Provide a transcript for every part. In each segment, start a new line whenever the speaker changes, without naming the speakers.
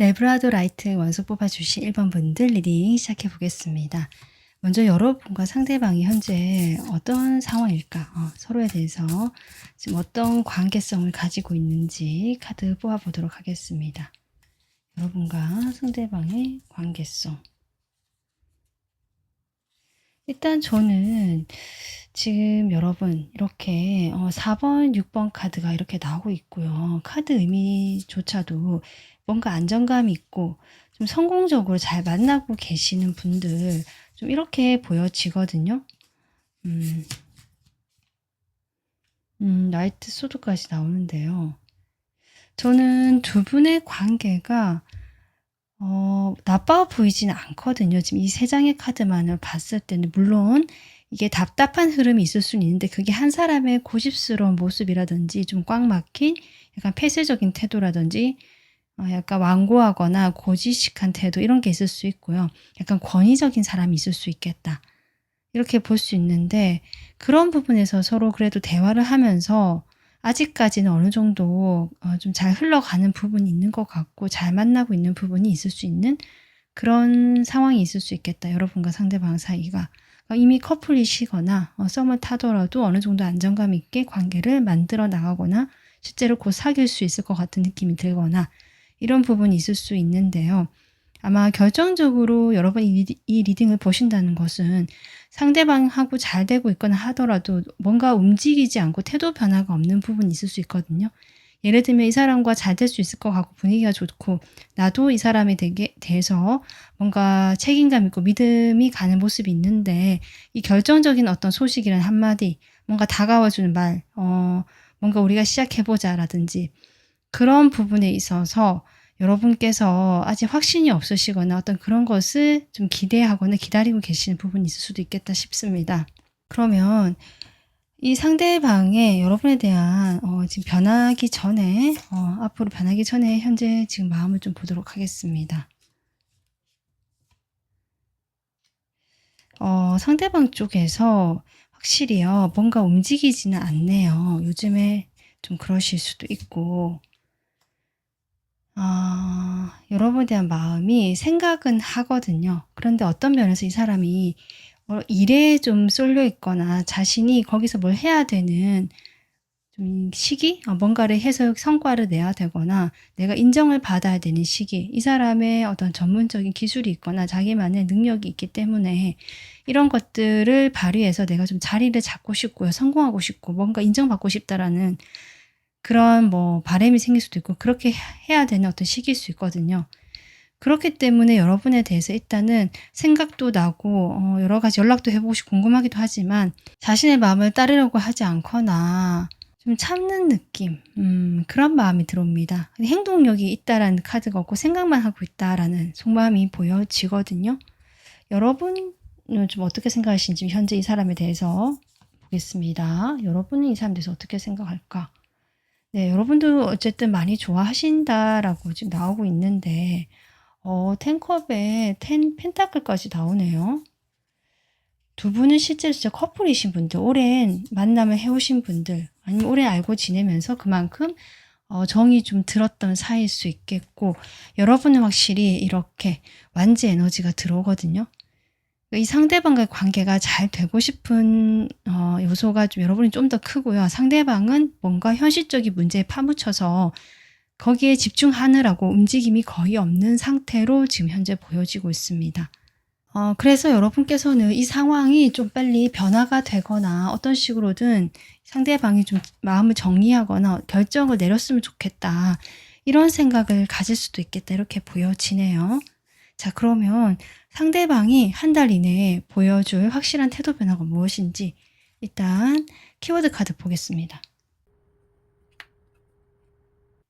레브라도 라이트 원소 뽑아주신 1번 분들 리딩 시작해 보겠습니다. 먼저 여러분과 상대방이 현재 어떤 상황일까? 서로에 대해서 지금 어떤 관계성을 가지고 있는지 카드 뽑아보도록 하겠습니다. 여러분과 상대방의 관계성. 일단 저는 지금 여러분 이렇게 4번, 6번 카드가 이렇게 나오고 있고요. 카드 의미조차도 뭔가 안정감이 있고 좀 성공적으로 잘 만나고 계시는 분들 좀 이렇게 보여지거든요. 나이트 소드까지 나오는데요. 저는 두 분의 관계가 나빠 보이지는 않거든요. 지금 이 세 장의 카드만을 봤을 때는 물론 이게 답답한 흐름이 있을 수는 있는데 그게 한 사람의 고집스러운 모습이라든지 좀 꽉 막힌 약간 폐쇄적인 태도라든지 약간 완고하거나 고지식한 태도 이런 게 있을 수 있고요. 약간 권위적인 사람이 있을 수 있겠다. 이렇게 볼 수 있는데 그런 부분에서 서로 그래도 대화를 하면서 아직까지는 어느 정도 좀 잘 흘러가는 부분이 있는 것 같고 잘 만나고 있는 부분이 있을 수 있는 그런 상황이 있을 수 있겠다. 여러분과 상대방 사이가 이미 커플이시거나 썸을 타더라도 어느 정도 안정감 있게 관계를 만들어 나가거나 실제로 곧 사귈 수 있을 것 같은 느낌이 들거나 이런 부분이 있을 수 있는데요. 아마 결정적으로 여러분이 이 리딩을 보신다는 것은 상대방하고 잘 되고 있거나 하더라도 뭔가 움직이지 않고 태도 변화가 없는 부분이 있을 수 있거든요. 예를 들면 이 사람과 잘 될 수 있을 것 같고 분위기가 좋고 나도 이 사람에 대해서 뭔가 책임감 있고 믿음이 가는 모습이 있는데 이 결정적인 어떤 소식이란 한마디, 뭔가 다가와주는 말, 뭔가 우리가 시작해보자 라든지 그런 부분에 있어서 여러분께서 아직 확신이 없으시거나 어떤 그런 것을 좀 기대하거나 기다리고 계시는 부분이 있을 수도 있겠다 싶습니다. 그러면 이 상대방의 여러분에 대한 지금 변하기 전에 앞으로 변하기 전에 현재 지금 마음을 좀 보도록 하겠습니다. 상대방 쪽에서 확실히요 뭔가 움직이지는 않네요. 요즘에 좀 그러실 수도 있고 여러분에 대한 마음이 생각은 하거든요. 그런데 어떤 면에서 이 사람이 일에 좀 쏠려 있거나 자신이 거기서 뭘 해야 되는 좀 시기? 뭔가를 해서 성과를 내야 되거나 내가 인정을 받아야 되는 시기. 이 사람의 어떤 전문적인 기술이 있거나 자기만의 능력이 있기 때문에 이런 것들을 발휘해서 내가 좀 자리를 잡고 싶고요. 성공하고 싶고 뭔가 인정받고 싶다라는 그런 바람이 생길 수도 있고 그렇게 해야 되는 어떤 시기일 수 있거든요. 그렇기 때문에 여러분에 대해서 일단은 생각도 나고 여러 가지 연락도 해보고 싶고 궁금하기도 하지만 자신의 마음을 따르려고 하지 않거나 좀 참는 느낌 그런 마음이 들어옵니다. 행동력이 있다라는 카드가 없고 생각만 하고 있다라는 속마음이 보여지거든요. 여러분은 좀 어떻게 생각하시는지 현재 이 사람에 대해서 보겠습니다. 여러분은 이 사람에 대해서 어떻게 생각할까? 네, 여러분도 어쨌든 많이 좋아하신다라고 지금 나오고 있는데 텐컵에 펜타클까지 나오네요. 두 분은 실제로 진짜 커플이신 분들, 오랜 만남을 해오신 분들, 아니면 오래 알고 지내면서 그만큼 정이 좀 들었던 사이일 수 있겠고, 여러분은 확실히 이렇게 완지 에너지가 들어오거든요. 이 상대방과의 관계가 잘 되고 싶은 요소가 좀 여러분이 좀 더 크고요. 상대방은 뭔가 현실적인 문제에 파묻혀서 거기에 집중하느라고 움직임이 거의 없는 상태로 지금 현재 보여지고 있습니다. 그래서 여러분께서는 이 상황이 좀 빨리 변화가 되거나 어떤 식으로든 상대방이 좀 마음을 정리하거나 결정을 내렸으면 좋겠다. 이런 생각을 가질 수도 있겠다. 이렇게 보여지네요. 자, 그러면 상대방이 한 달 이내에 보여줄 확실한 태도 변화가 무엇인지 일단 키워드 카드 보겠습니다.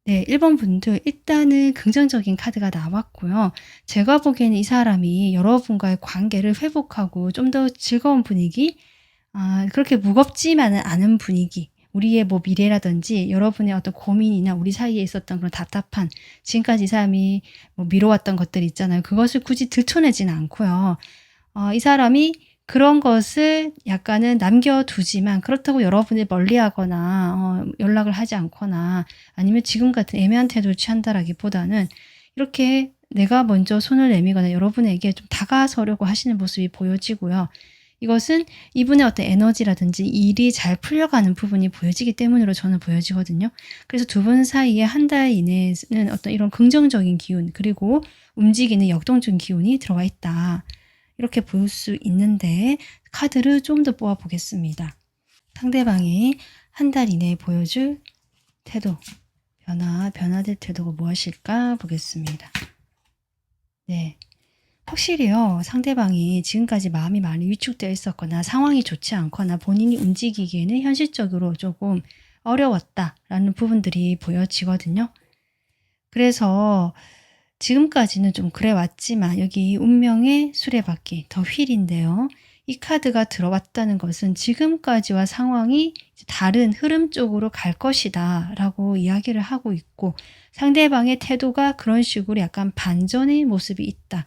네, 1번 분들 일단은 긍정적인 카드가 나왔고요. 제가 보기에는 이 사람이 여러분과의 관계를 회복하고 좀 더 즐거운 분위기, 그렇게 무겁지만은 않은 분위기, 우리의 미래라든지 여러분의 어떤 고민이나 우리 사이에 있었던 그런 답답한 지금까지 이 사람이 미뤄왔던 것들 있잖아요. 그것을 굳이 들춰내지는 않고요. 이 사람이 그런 것을 약간은 남겨두지만 그렇다고 여러분을 멀리하거나 연락을 하지 않거나 아니면 지금 같은 애매한 태도를 취한다라기보다는 이렇게 내가 먼저 손을 내미거나 여러분에게 좀 다가서려고 하시는 모습이 보여지고요. 이것은 이분의 어떤 에너지라든지 일이 잘 풀려가는 부분이 보여지기 때문으로 저는 보여지거든요. 그래서 두 분 사이에 한 달 이내에는 어떤 이런 긍정적인 기운 그리고 움직이는 역동적인 기운이 들어가 있다. 이렇게 볼 수 있는데 카드를 좀 더 뽑아 보겠습니다. 상대방이 한 달 이내에 보여줄 태도, 변화될 태도가 무엇일까 보겠습니다. 네. 확실히요, 상대방이 지금까지 마음이 많이 위축되어 있었거나 상황이 좋지 않거나 본인이 움직이기에는 현실적으로 조금 어려웠다라는 부분들이 보여지거든요. 그래서 지금까지는 좀 그래 왔지만 여기 운명의 수레바퀴 더 휠인데요. 이 카드가 들어왔다는 것은 지금까지와 상황이 다른 흐름 쪽으로 갈 것이다 라고 이야기를 하고 있고 상대방의 태도가 그런 식으로 약간 반전의 모습이 있다.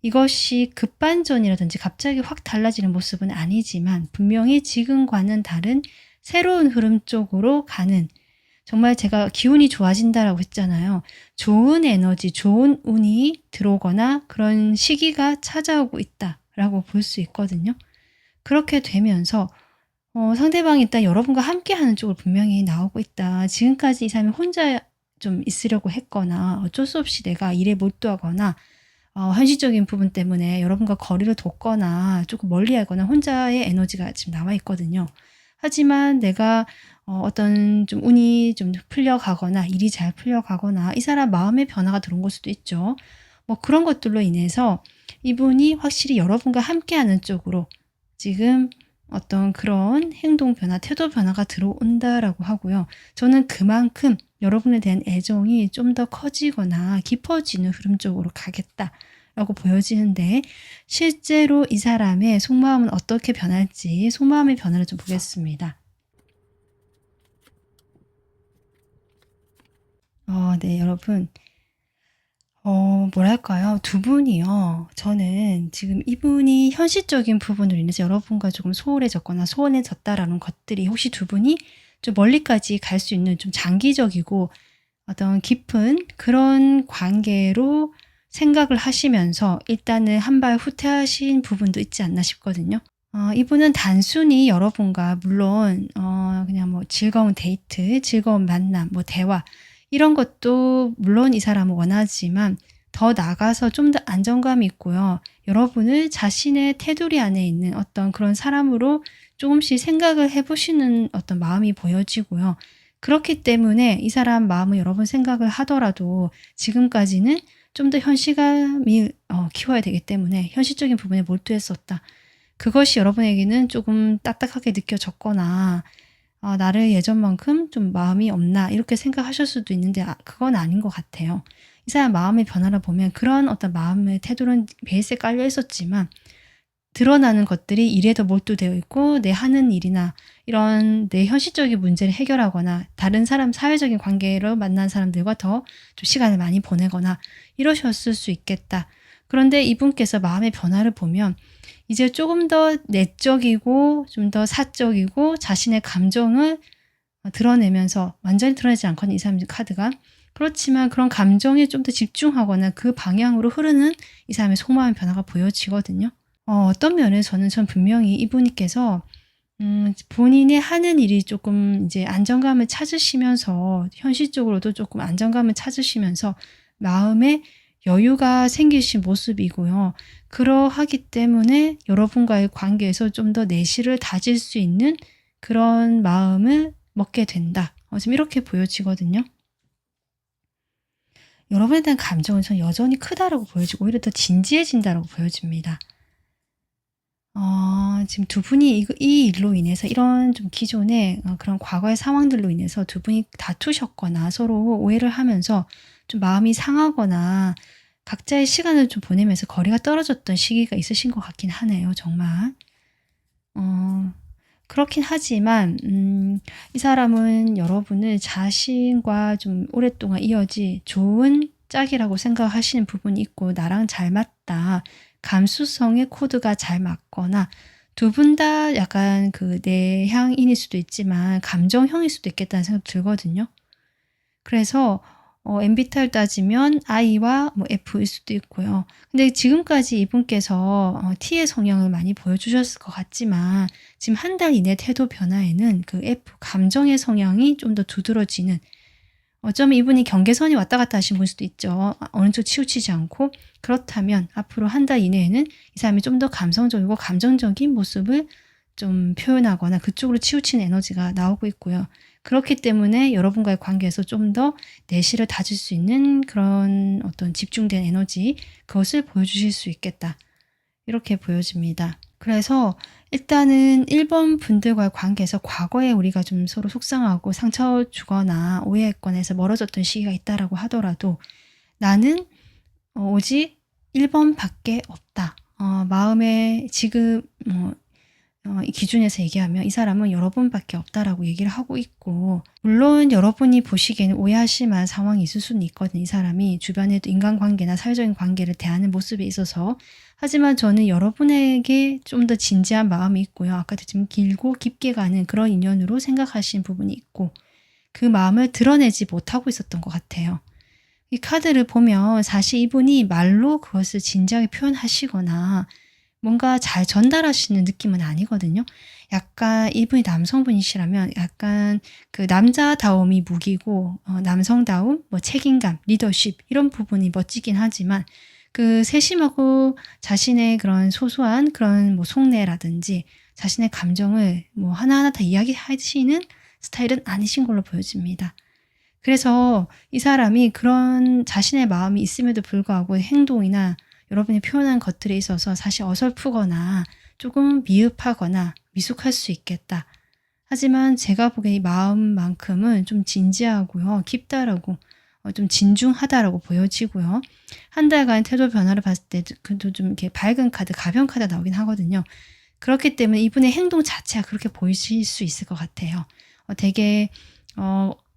이것이 급반전이라든지 갑자기 확 달라지는 모습은 아니지만 분명히 지금과는 다른 새로운 흐름 쪽으로 가는 정말 제가 기운이 좋아진다라고 했잖아요. 좋은 에너지, 좋은 운이 들어오거나 그런 시기가 찾아오고 있다라고 볼 수 있거든요. 그렇게 되면서 상대방이 일단 여러분과 함께하는 쪽으로 분명히 나오고 있다. 지금까지 이 사람이 혼자 좀 있으려고 했거나 어쩔 수 없이 내가 일에 몰두하거나 현실적인 부분 때문에 여러분과 거리를 뒀거나 조금 멀리하거나 혼자의 에너지가 지금 나와 있거든요. 하지만 내가 어떤 좀 운이 좀 풀려가거나 일이 잘 풀려가거나 이 사람 마음의 변화가 들어온 걸 수도 있죠. 뭐 그런 것들로 인해서 이분이 확실히 여러분과 함께하는 쪽으로 지금 어떤 그런 행동 변화, 태도 변화가 들어온다라고 하고요. 저는 그만큼 여러분에 대한 애정이 좀 더 커지거나 깊어지는 흐름 쪽으로 가겠다라고 보여지는데 실제로 이 사람의 속마음은 어떻게 변할지 속마음의 변화를 좀 보겠습니다. 네, 여러분. 뭐랄까요. 두 분이요. 저는 지금 이분이 현실적인 부분으로 인해서 여러분과 조금 소홀해졌거나 소원해졌다라는 것들이 혹시 두 분이 좀 멀리까지 갈 수 있는 좀 장기적이고 어떤 깊은 그런 관계로 생각을 하시면서 일단은 한 발 후퇴하신 부분도 있지 않나 싶거든요. 이분은 단순히 여러분과 물론 그냥 뭐 즐거운 데이트, 즐거운 만남, 뭐 대화 이런 것도 물론 이 사람은 원하지만 더 나아가서 좀 더 안정감이 있고요. 여러분을 자신의 테두리 안에 있는 어떤 그런 사람으로 조금씩 생각을 해 보시는 어떤 마음이 보여지고요. 그렇기 때문에 이 사람 마음을 여러분 생각을 하더라도 지금까지는 좀 더 현실감이 키워야 되기 때문에 현실적인 부분에 몰두했었다. 그것이 여러분에게는 조금 딱딱하게 느껴졌거나 나를 예전만큼 좀 마음이 없나 이렇게 생각하실 수도 있는데 그건 아닌 것 같아요. 이 사람 마음의 변화를 보면 그런 어떤 마음의 태도는 베이스에 깔려 있었지만 드러나는 것들이 일에 더 몰두되어 있고 내 하는 일이나 이런 내 현실적인 문제를 해결하거나 다른 사람 사회적인 관계로 만난 사람들과 더 좀 시간을 많이 보내거나 이러셨을 수 있겠다. 그런데 이분께서 마음의 변화를 보면 이제 조금 더 내적이고 좀 더 사적이고 자신의 감정을 드러내면서 완전히 드러내지 않거든요. 이 사람 카드가. 그렇지만 그런 감정에 좀 더 집중하거나 그 방향으로 흐르는 이 사람의 속마음의 변화가 보여지거든요. 어떤 면에서는 전 분명히 이분께서 본인이 하는 일이 조금 이제 안정감을 찾으시면서 현실적으로도 조금 안정감을 찾으시면서 마음에 여유가 생기신 모습이고요. 그러하기 때문에 여러분과의 관계에서 좀 더 내실을 다질 수 있는 그런 마음을 먹게 된다. 지금 이렇게 보여지거든요. 여러분에 대한 감정은 전 여전히 크다라고 보여지고 오히려 더 진지해진다라고 보여집니다. 지금 두 분이 이 일로 인해서 이런 좀 기존의 그런 과거의 상황들로 인해서 두 분이 다투셨거나 서로 오해를 하면서 좀 마음이 상하거나 각자의 시간을 좀 보내면서 거리가 떨어졌던 시기가 있으신 것 같긴 하네요, 정말. 그렇긴 하지만 이 사람은 여러분을 자신과 좀 오랫동안 이어진 좋은 짝이라고 생각하시는 부분이 있고 나랑 잘 맞다. 감수성의 코드가 잘 맞거나 두 분 다 약간 그 내향인일 수도 있지만 감정형일 수도 있겠다는 생각 들거든요. 그래서 MBTI를 따지면 I와 뭐 F일 수도 있고요. 근데 지금까지 이분께서 T의 성향을 많이 보여주셨을 것 같지만 지금 한 달 이내 태도 변화에는 그 F 감정의 성향이 좀 더 두드러지는, 어쩌면 이분이 경계선이 왔다 갔다 하신 분일 수도 있죠. 어느 쪽 치우치지 않고. 그렇다면 앞으로 한 달 이내에는 이 사람이 좀 더 감성적이고 감정적인 모습을 좀 표현하거나 그쪽으로 치우치는 에너지가 나오고 있고요. 그렇기 때문에 여러분과의 관계에서 좀 더 내실을 다질 수 있는 그런 어떤 집중된 에너지, 그것을 보여주실 수 있겠다. 이렇게 보여집니다. 그래서 일단은 1번 분들과의 관계에서 과거에 우리가 좀 서로 속상하고 상처 주거나 오해했거나 해서 멀어졌던 시기가 있다라고 하더라도 나는 오직 1번 밖에 없다. 마음에 지금 이 기준에서 얘기하면 이 사람은 여러분밖에 없다라고 얘기를 하고 있고, 물론 여러분이 보시기에는 오해하실 만한 상황이 있을 수는 있거든요. 이 사람이 주변에도 인간관계나 사회적인 관계를 대하는 모습에 있어서. 하지만 저는 여러분에게 좀 더 진지한 마음이 있고요. 아까도 좀 길고 깊게 가는 그런 인연으로 생각하신 부분이 있고, 그 마음을 드러내지 못하고 있었던 것 같아요. 이 카드를 보면 사실 이분이 말로 그것을 진지하게 표현하시거나 뭔가 잘 전달하시는 느낌은 아니거든요. 약간 이분이 남성분이시라면 약간 그 남자다움이 무기고 남성다움, 뭐 책임감, 리더십 이런 부분이 멋지긴 하지만 그 세심하고 자신의 그런 소소한 그런 뭐 속내라든지 자신의 감정을 뭐 하나하나 다 이야기하시는 스타일은 아니신 걸로 보여집니다. 그래서 이 사람이 그런 자신의 마음이 있음에도 불구하고 행동이나 여러분이 표현한 것들에 있어서 사실 어설프거나 조금 미흡하거나 미숙할 수 있겠다. 하지만 제가 보기에 이 마음만큼은 좀 진지하고요. 깊다라고, 좀 진중하다라고 보여지고요. 한 달간 태도 변화를 봤을 때도 좀 이렇게 밝은 카드, 가벼운 카드가 나오긴 하거든요. 그렇기 때문에 이분의 행동 자체가 그렇게 보이실 수 있을 것 같아요. 되게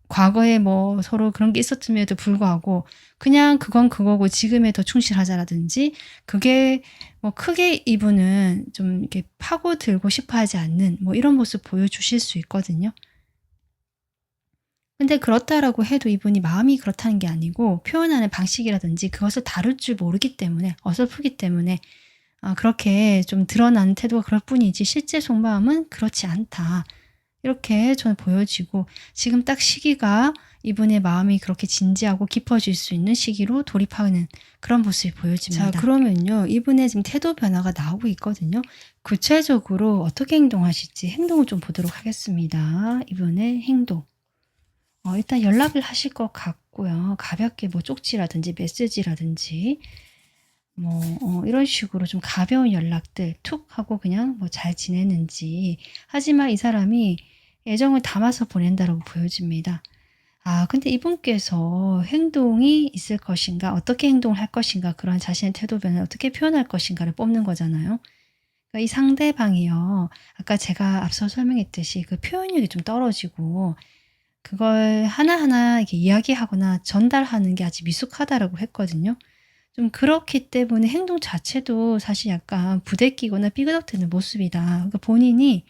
과거에 뭐 서로 그런 게 있었음에도 불구하고 그냥 그건 그거고 지금에 더 충실하자라든지, 그게 뭐 크게 이분은 좀 이렇게 파고들고 싶어 하지 않는 뭐 이런 모습 보여주실 수 있거든요. 근데 그렇다라고 해도 이분이 마음이 그렇다는 게 아니고 표현하는 방식이라든지 그것을 다룰 줄 모르기 때문에, 어설프기 때문에 그렇게 좀 드러나는 태도가 그럴 뿐이지 실제 속마음은 그렇지 않다. 이렇게 저는 보여지고, 지금 딱 시기가 이분의 마음이 그렇게 진지하고 깊어질 수 있는 시기로 돌입하는 그런 모습이 보여집니다. 자, 그러면요. 이분의 지금 태도 변화가 나오고 있거든요. 구체적으로 어떻게 행동하실지 행동을 좀 보도록 하겠습니다. 이분의 행동. 일단 연락을 하실 것 같고요. 가볍게 뭐 쪽지라든지 메시지라든지 이런 식으로 좀 가벼운 연락들 툭 하고 그냥 뭐 잘 지내는지. 하지만 이 사람이 애정을 담아서 보낸다라고 보여집니다. 근데 이분께서 행동이 있을 것인가, 어떻게 행동을 할 것인가, 그런 자신의 태도 변화를 어떻게 표현할 것인가를 뽑는 거잖아요. 그러니까 이 상대방이요. 아까 제가 앞서 설명했듯이 그 표현력이 좀 떨어지고 그걸 하나하나 이렇게 이야기하거나 전달하는 게 아직 미숙하다라고 했거든요. 좀 그렇기 때문에 행동 자체도 사실 약간 부대끼거나 삐그덕대는 모습이다. 그러니까 본인이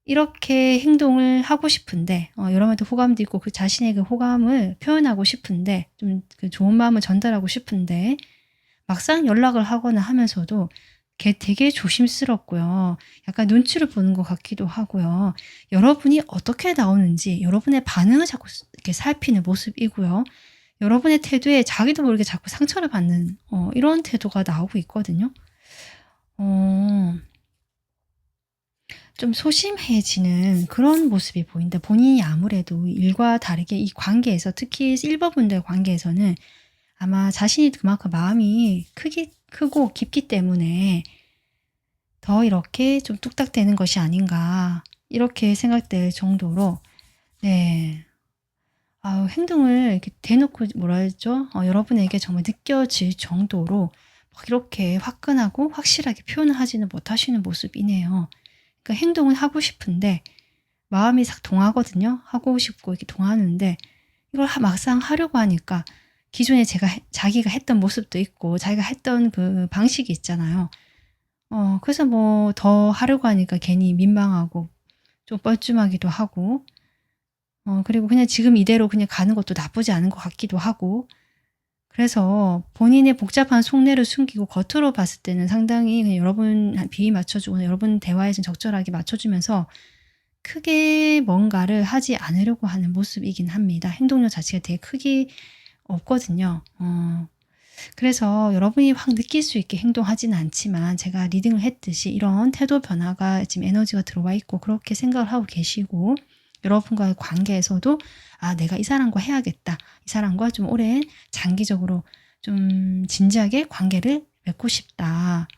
이렇게 행동을 하고 싶은데 여러분한테 호감도 있고 그 자신의 그 호감을 표현하고 싶은데, 좀 그 좋은 마음을 전달하고 싶은데 막상 연락을 하거나 하면서도 되게 조심스럽고요. 약간 눈치를 보는 것 같기도 하고요. 여러분이 어떻게 나오는지 여러분의 반응을 자꾸 이렇게 살피는 모습이고요. 여러분의 태도에 자기도 모르게 자꾸 상처를 받는 이런 태도가 나오고 있거든요. 좀 소심해지는 그런 모습이 보인다. 본인이 아무래도 일과 다르게 이 관계에서, 특히 1번 분들의 관계에서는 아마 자신이 그만큼 마음이 크고 깊기 때문에 더 이렇게 좀 뚝딱대는 것이 아닌가, 이렇게 생각될 정도로, 네. 행동을 이렇게 대놓고 뭐라 했죠? 여러분에게 정말 느껴질 정도로 막 이렇게 화끈하고 확실하게 표현을 하지는 못하시는 모습이네요. 그러니까 행동을 하고 싶은데 마음이 싹 동하거든요. 하고 싶고 이렇게 동하는데 이걸 막상 하려고 하니까 기존에 자기가 했던 모습도 있고 자기가 했던 그 방식이 있잖아요. 그래서 뭐 더 하려고 하니까 괜히 민망하고 좀 뻘쭘하기도 하고, 그리고 그냥 지금 이대로 그냥 가는 것도 나쁘지 않은 것 같기도 하고 그래서 본인의 복잡한 속내를 숨기고 겉으로 봤을 때는 상당히 그냥 여러분 비위 맞춰주고 여러분 대화에 좀 적절하게 맞춰주면서 크게 뭔가를 하지 않으려고 하는 모습이긴 합니다. 행동력 자체가 되게 크게 없거든요. 그래서 여러분이 확 느낄 수 있게 행동하지는 않지만 제가 리딩을 했듯이 이런 태도 변화가 지금 에너지가 들어와 있고 그렇게 생각을 하고 계시고 여러분과의 관계에서도 아 내가 이 사람과 해야겠다. 이 사람과 좀 오랜 장기적으로 좀 진지하게 관계를 맺고 싶다.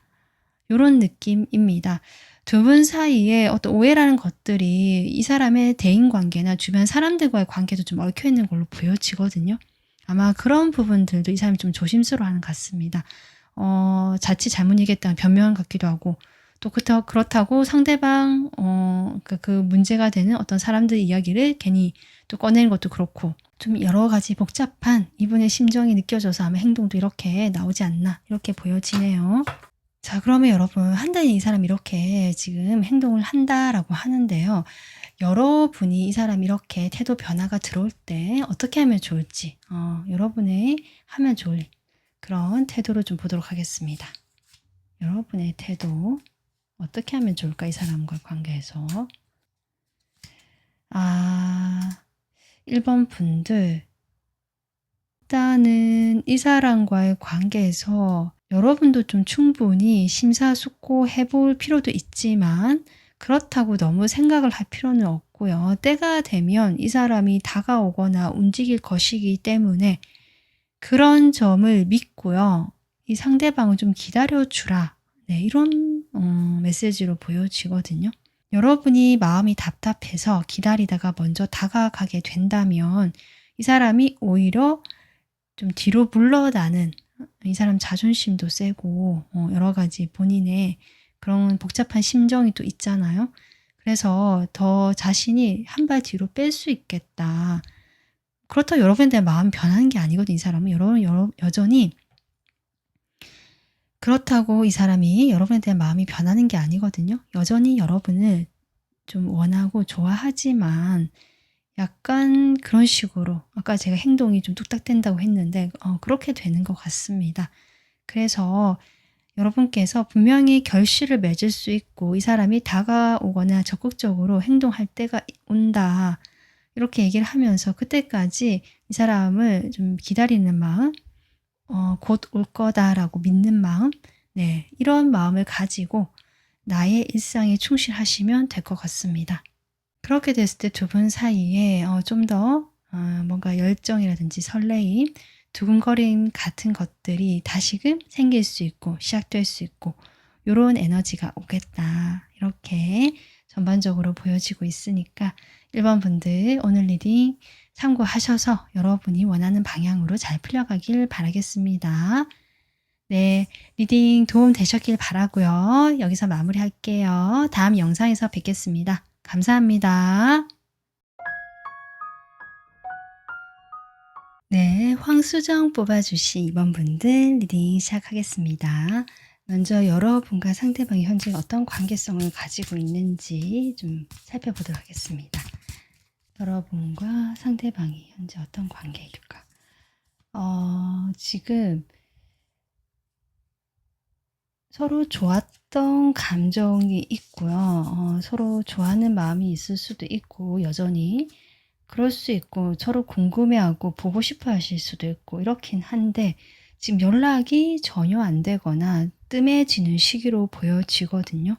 이런 느낌입니다. 두 분 사이에 어떤 오해라는 것들이 이 사람의 대인관계나 주변 사람들과의 관계도 좀 얽혀있는 걸로 보여지거든요. 아마 그런 부분들도 이 사람이 좀 조심스러워하는 것 같습니다. 자칫 잘못 얘기했다면 변명 같기도 하고 또 그렇다고 상대방 그 문제가 되는 어떤 사람들의 이야기를 괜히 또 꺼내는 것도 그렇고 좀 여러 가지 복잡한 이분의 심정이 느껴져서 아마 행동도 이렇게 나오지 않나 이렇게 보여지네요. 자, 그러면 여러분 한 달에 이 사람이 이렇게 지금 행동을 한다라고 하는데요. 여러분이 이 사람이 이렇게 태도 변화가 들어올 때 어떻게 하면 좋을지 여러분의 하면 좋을 그런 태도를 좀 보도록 하겠습니다. 여러분의 태도 어떻게 하면 좋을까 이 사람과 관계에서 1번 분들 일단은 이 사람과의 관계에서 여러분도 좀 충분히 심사숙고해 볼 필요도 있지만 그렇다고 너무 생각을 할 필요는 없고요. 때가 되면 이 사람이 다가오거나 움직일 것이기 때문에 그런 점을 믿고요. 이 상대방을 좀 기다려주라. 네, 이런 메시지로 보여지거든요. 여러분이 마음이 답답해서 기다리다가 먼저 다가가게 된다면 이 사람이 오히려 좀 뒤로 물러나는 이 사람 자존심도 세고 여러 가지 본인의 그런 복잡한 심정이 또 있잖아요. 그래서 더 자신이 한 발 뒤로 뺄 수 있겠다. 그렇다고 여러분에 대한 마음이 변하는 게 아니거든요. 이 사람은 여전히 그렇다고 이 사람이 여러분에 대한 마음이 변하는 게 아니거든요. 여전히 여러분을 좀 원하고 좋아하지만 약간 그런 식으로 아까 제가 행동이 좀 뚝딱된다고 했는데 그렇게 되는 것 같습니다. 그래서 여러분께서 분명히 결실을 맺을 수 있고 이 사람이 다가오거나 적극적으로 행동할 때가 온다. 이렇게 얘기를 하면서 그때까지 이 사람을 좀 기다리는 마음, 곧 올 거다라고 믿는 마음, 네, 이런 마음을 가지고 나의 일상에 충실하시면 될 것 같습니다. 그렇게 됐을 때 두 분 사이에 좀 더 뭔가 열정이라든지 설레임, 두근거림 같은 것들이 다시금 생길 수 있고 시작될 수 있고 이런 에너지가 오겠다. 이렇게 전반적으로 보여지고 있으니까 1번 분들 오늘 리딩 참고하셔서 여러분이 원하는 방향으로 잘 풀려가길 바라겠습니다. 네, 리딩 도움 되셨길 바라고요. 여기서 마무리할게요. 다음 영상에서 뵙겠습니다. 감사합니다. 네, 황수정 뽑아주신 2번 분들 리딩 시작하겠습니다. 먼저 여러분과 상대방이 현재 어떤 관계성을 가지고 있는지 좀 살펴보도록 하겠습니다. 여러분과 상대방이 현재 어떤 관계일까? 지금 서로 좋았던 감정이 있고요. 서로 좋아하는 마음이 있을 수도 있고 여전히 그럴 수 있고 서로 궁금해하고 보고 싶어 하실 수도 있고 이렇긴 한데 지금 연락이 전혀 안 되거나 뜸해지는 시기로 보여지거든요.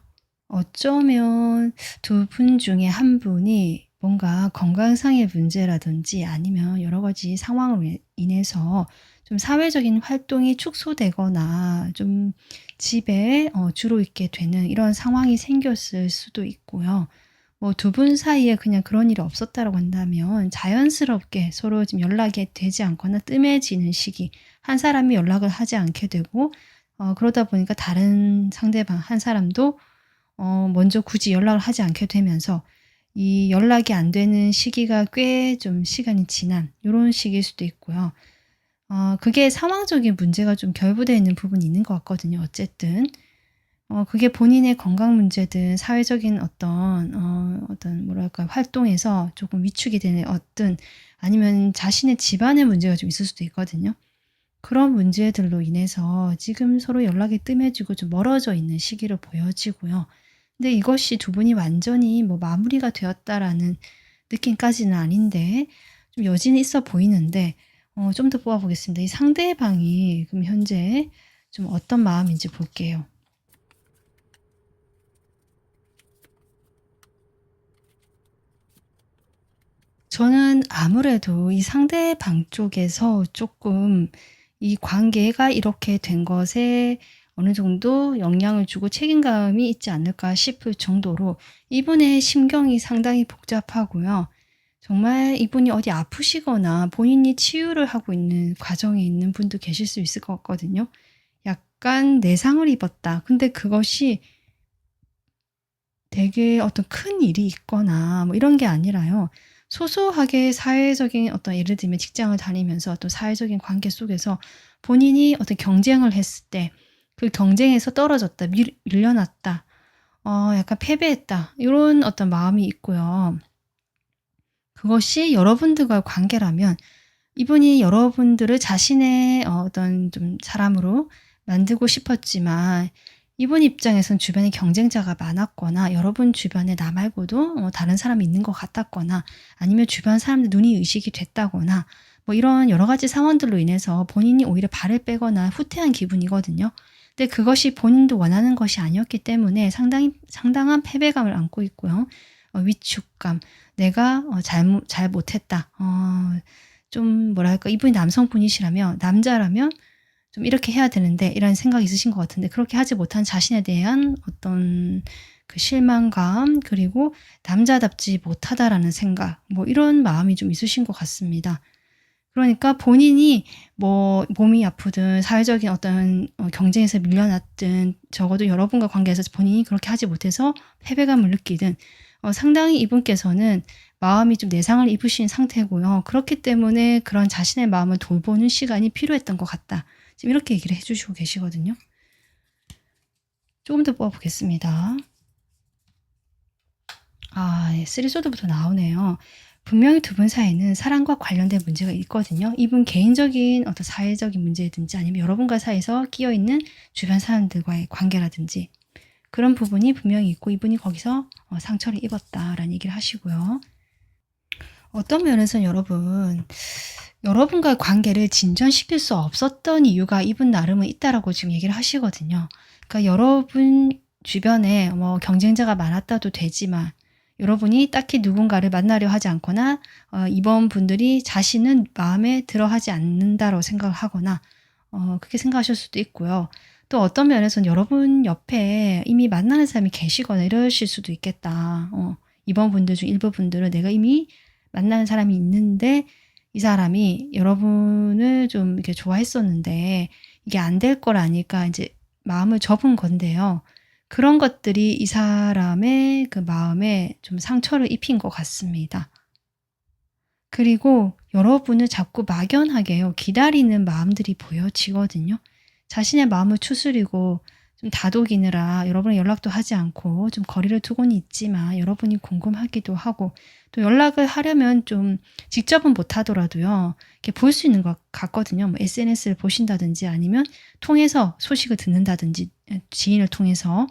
어쩌면 두 분 중에 한 분이 뭔가 건강상의 문제라든지 아니면 여러 가지 상황으로 인해서 좀 사회적인 활동이 축소되거나 좀 집에 주로 있게 되는 이런 상황이 생겼을 수도 있고요. 뭐 두 분 사이에 그냥 그런 일이 없었다라고 한다면 자연스럽게 서로 지금 연락이 되지 않거나 뜸해지는 시기, 한 사람이 연락을 하지 않게 되고 그러다 보니까 다른 상대방 한 사람도 먼저 굳이 연락을 하지 않게 되면서 이 연락이 안 되는 시기가 꽤 좀 시간이 지난 요런 시기일 수도 있고요. 그게 상황적인 문제가 좀 결부되어 있는 부분이 있는 것 같거든요. 어쨌든 그게 본인의 건강 문제든 사회적인 어떤 어떤 뭐랄까 활동에서 조금 위축이 되는 어떤 아니면 자신의 집안의 문제가 좀 있을 수도 있거든요. 그런 문제들로 인해서 지금 서로 연락이 뜸해지고 좀 멀어져 있는 시기로 보여지고요. 근데 이것이 두 분이 완전히 뭐 마무리가 되었다라는 느낌까지는 아닌데 좀 여진이 있어 보이는데 좀 더 뽑아보겠습니다. 이 상대방이 그럼 현재 좀 어떤 마음인지 볼게요. 저는 아무래도 이 상대방 쪽에서 조금 이 관계가 이렇게 된 것에 어느 정도 영향을 주고 책임감이 있지 않을까 싶을 정도로 이분의 심경이 상당히 복잡하고요. 정말 이분이 어디 아프시거나 본인이 치유를 하고 있는 과정에 있는 분도 계실 수 있을 것 같거든요. 약간 내상을 입었다. 근데 그것이 되게 어떤 큰 일이 있거나 뭐 이런 게 아니라요. 소소하게 사회적인 어떤 예를 들면 직장을 다니면서 또 사회적인 관계 속에서 본인이 어떤 경쟁을 했을 때 그 경쟁에서 떨어졌다, 밀려났다, 약간 패배했다, 이런 어떤 마음이 있고요. 그것이 여러분들과의 관계라면 이분이 여러분들을 자신의 어떤 좀 사람으로 만들고 싶었지만 이분 입장에선 주변에 경쟁자가 많았거나 여러분 주변에 나 말고도 다른 사람이 있는 것 같았거나 아니면 주변 사람들 눈이 의식이 됐다거나 뭐 이런 여러 가지 상황들로 인해서 본인이 오히려 발을 빼거나 후퇴한 기분이거든요. 근데 그것이 본인도 원하는 것이 아니었기 때문에 상당한 패배감을 안고 있고요. 위축감, 내가 잘 못했다. 좀 뭐랄까 이분이 남성분이시라면 남자라면 좀 이렇게 해야 되는데 이런 생각이 있으신 것 같은데 그렇게 하지 못한 자신에 대한 어떤 그 실망감 그리고 남자답지 못하다라는 생각 뭐 이런 마음이 좀 있으신 것 같습니다. 그러니까 본인이 뭐 몸이 아프든 사회적인 어떤 경쟁에서 밀려났든 적어도 여러분과 관계에서 본인이 그렇게 하지 못해서 패배감을 느끼든 상당히 이분께서는 마음이 좀 내상을 입으신 상태고요. 그렇기 때문에 그런 자신의 마음을 돌보는 시간이 필요했던 것 같다. 지금 이렇게 얘기를 해주시고 계시거든요. 조금 더 뽑아보겠습니다. 네, 쓰리소드부터 나오네요. 분명히 두 분 사이는 사랑과 관련된 문제가 있거든요. 이분 개인적인 어떤 사회적인 문제든지 아니면 여러분과 사이에서 끼어있는 주변 사람들과의 관계라든지 그런 부분이 분명히 있고 이분이 거기서 상처를 입었다라는 얘기를 하시고요. 어떤 면에서는 여러분과의 관계를 진전시킬 수 없었던 이유가 이분 나름은 있다라고 지금 얘기를 하시거든요. 그러니까 여러분 주변에 뭐 경쟁자가 많았다도 되지만 여러분이 딱히 누군가를 만나려 하지 않거나 이번 분들이 자신은 마음에 들어 하지 않는다고 생각을 하거나 그렇게 생각하실 수도 있고요. 또 어떤 면에서는 여러분 옆에 이미 만나는 사람이 계시거나 이러실 수도 있겠다. 이번 분들 중 일부 분들은 내가 이미 만나는 사람이 있는데 이 사람이 여러분을 좀 이렇게 좋아했었는데 이게 안 될 걸 아니까 이제 마음을 접은 건데요. 그런 것들이 이 사람의 그 마음에 좀 상처를 입힌 것 같습니다. 그리고 여러분을 자꾸 막연하게요. 기다리는 마음들이 보여지거든요. 자신의 마음을 추스리고 좀 다독이느라 여러분의 연락도 하지 않고 좀 거리를 두고는 있지만 여러분이 궁금하기도 하고 또 연락을 하려면 좀 직접은 못하더라도요. 이렇게 볼 수 있는 것 같거든요. 뭐 SNS를 보신다든지 아니면 통해서 소식을 듣는다든지 지인을 통해서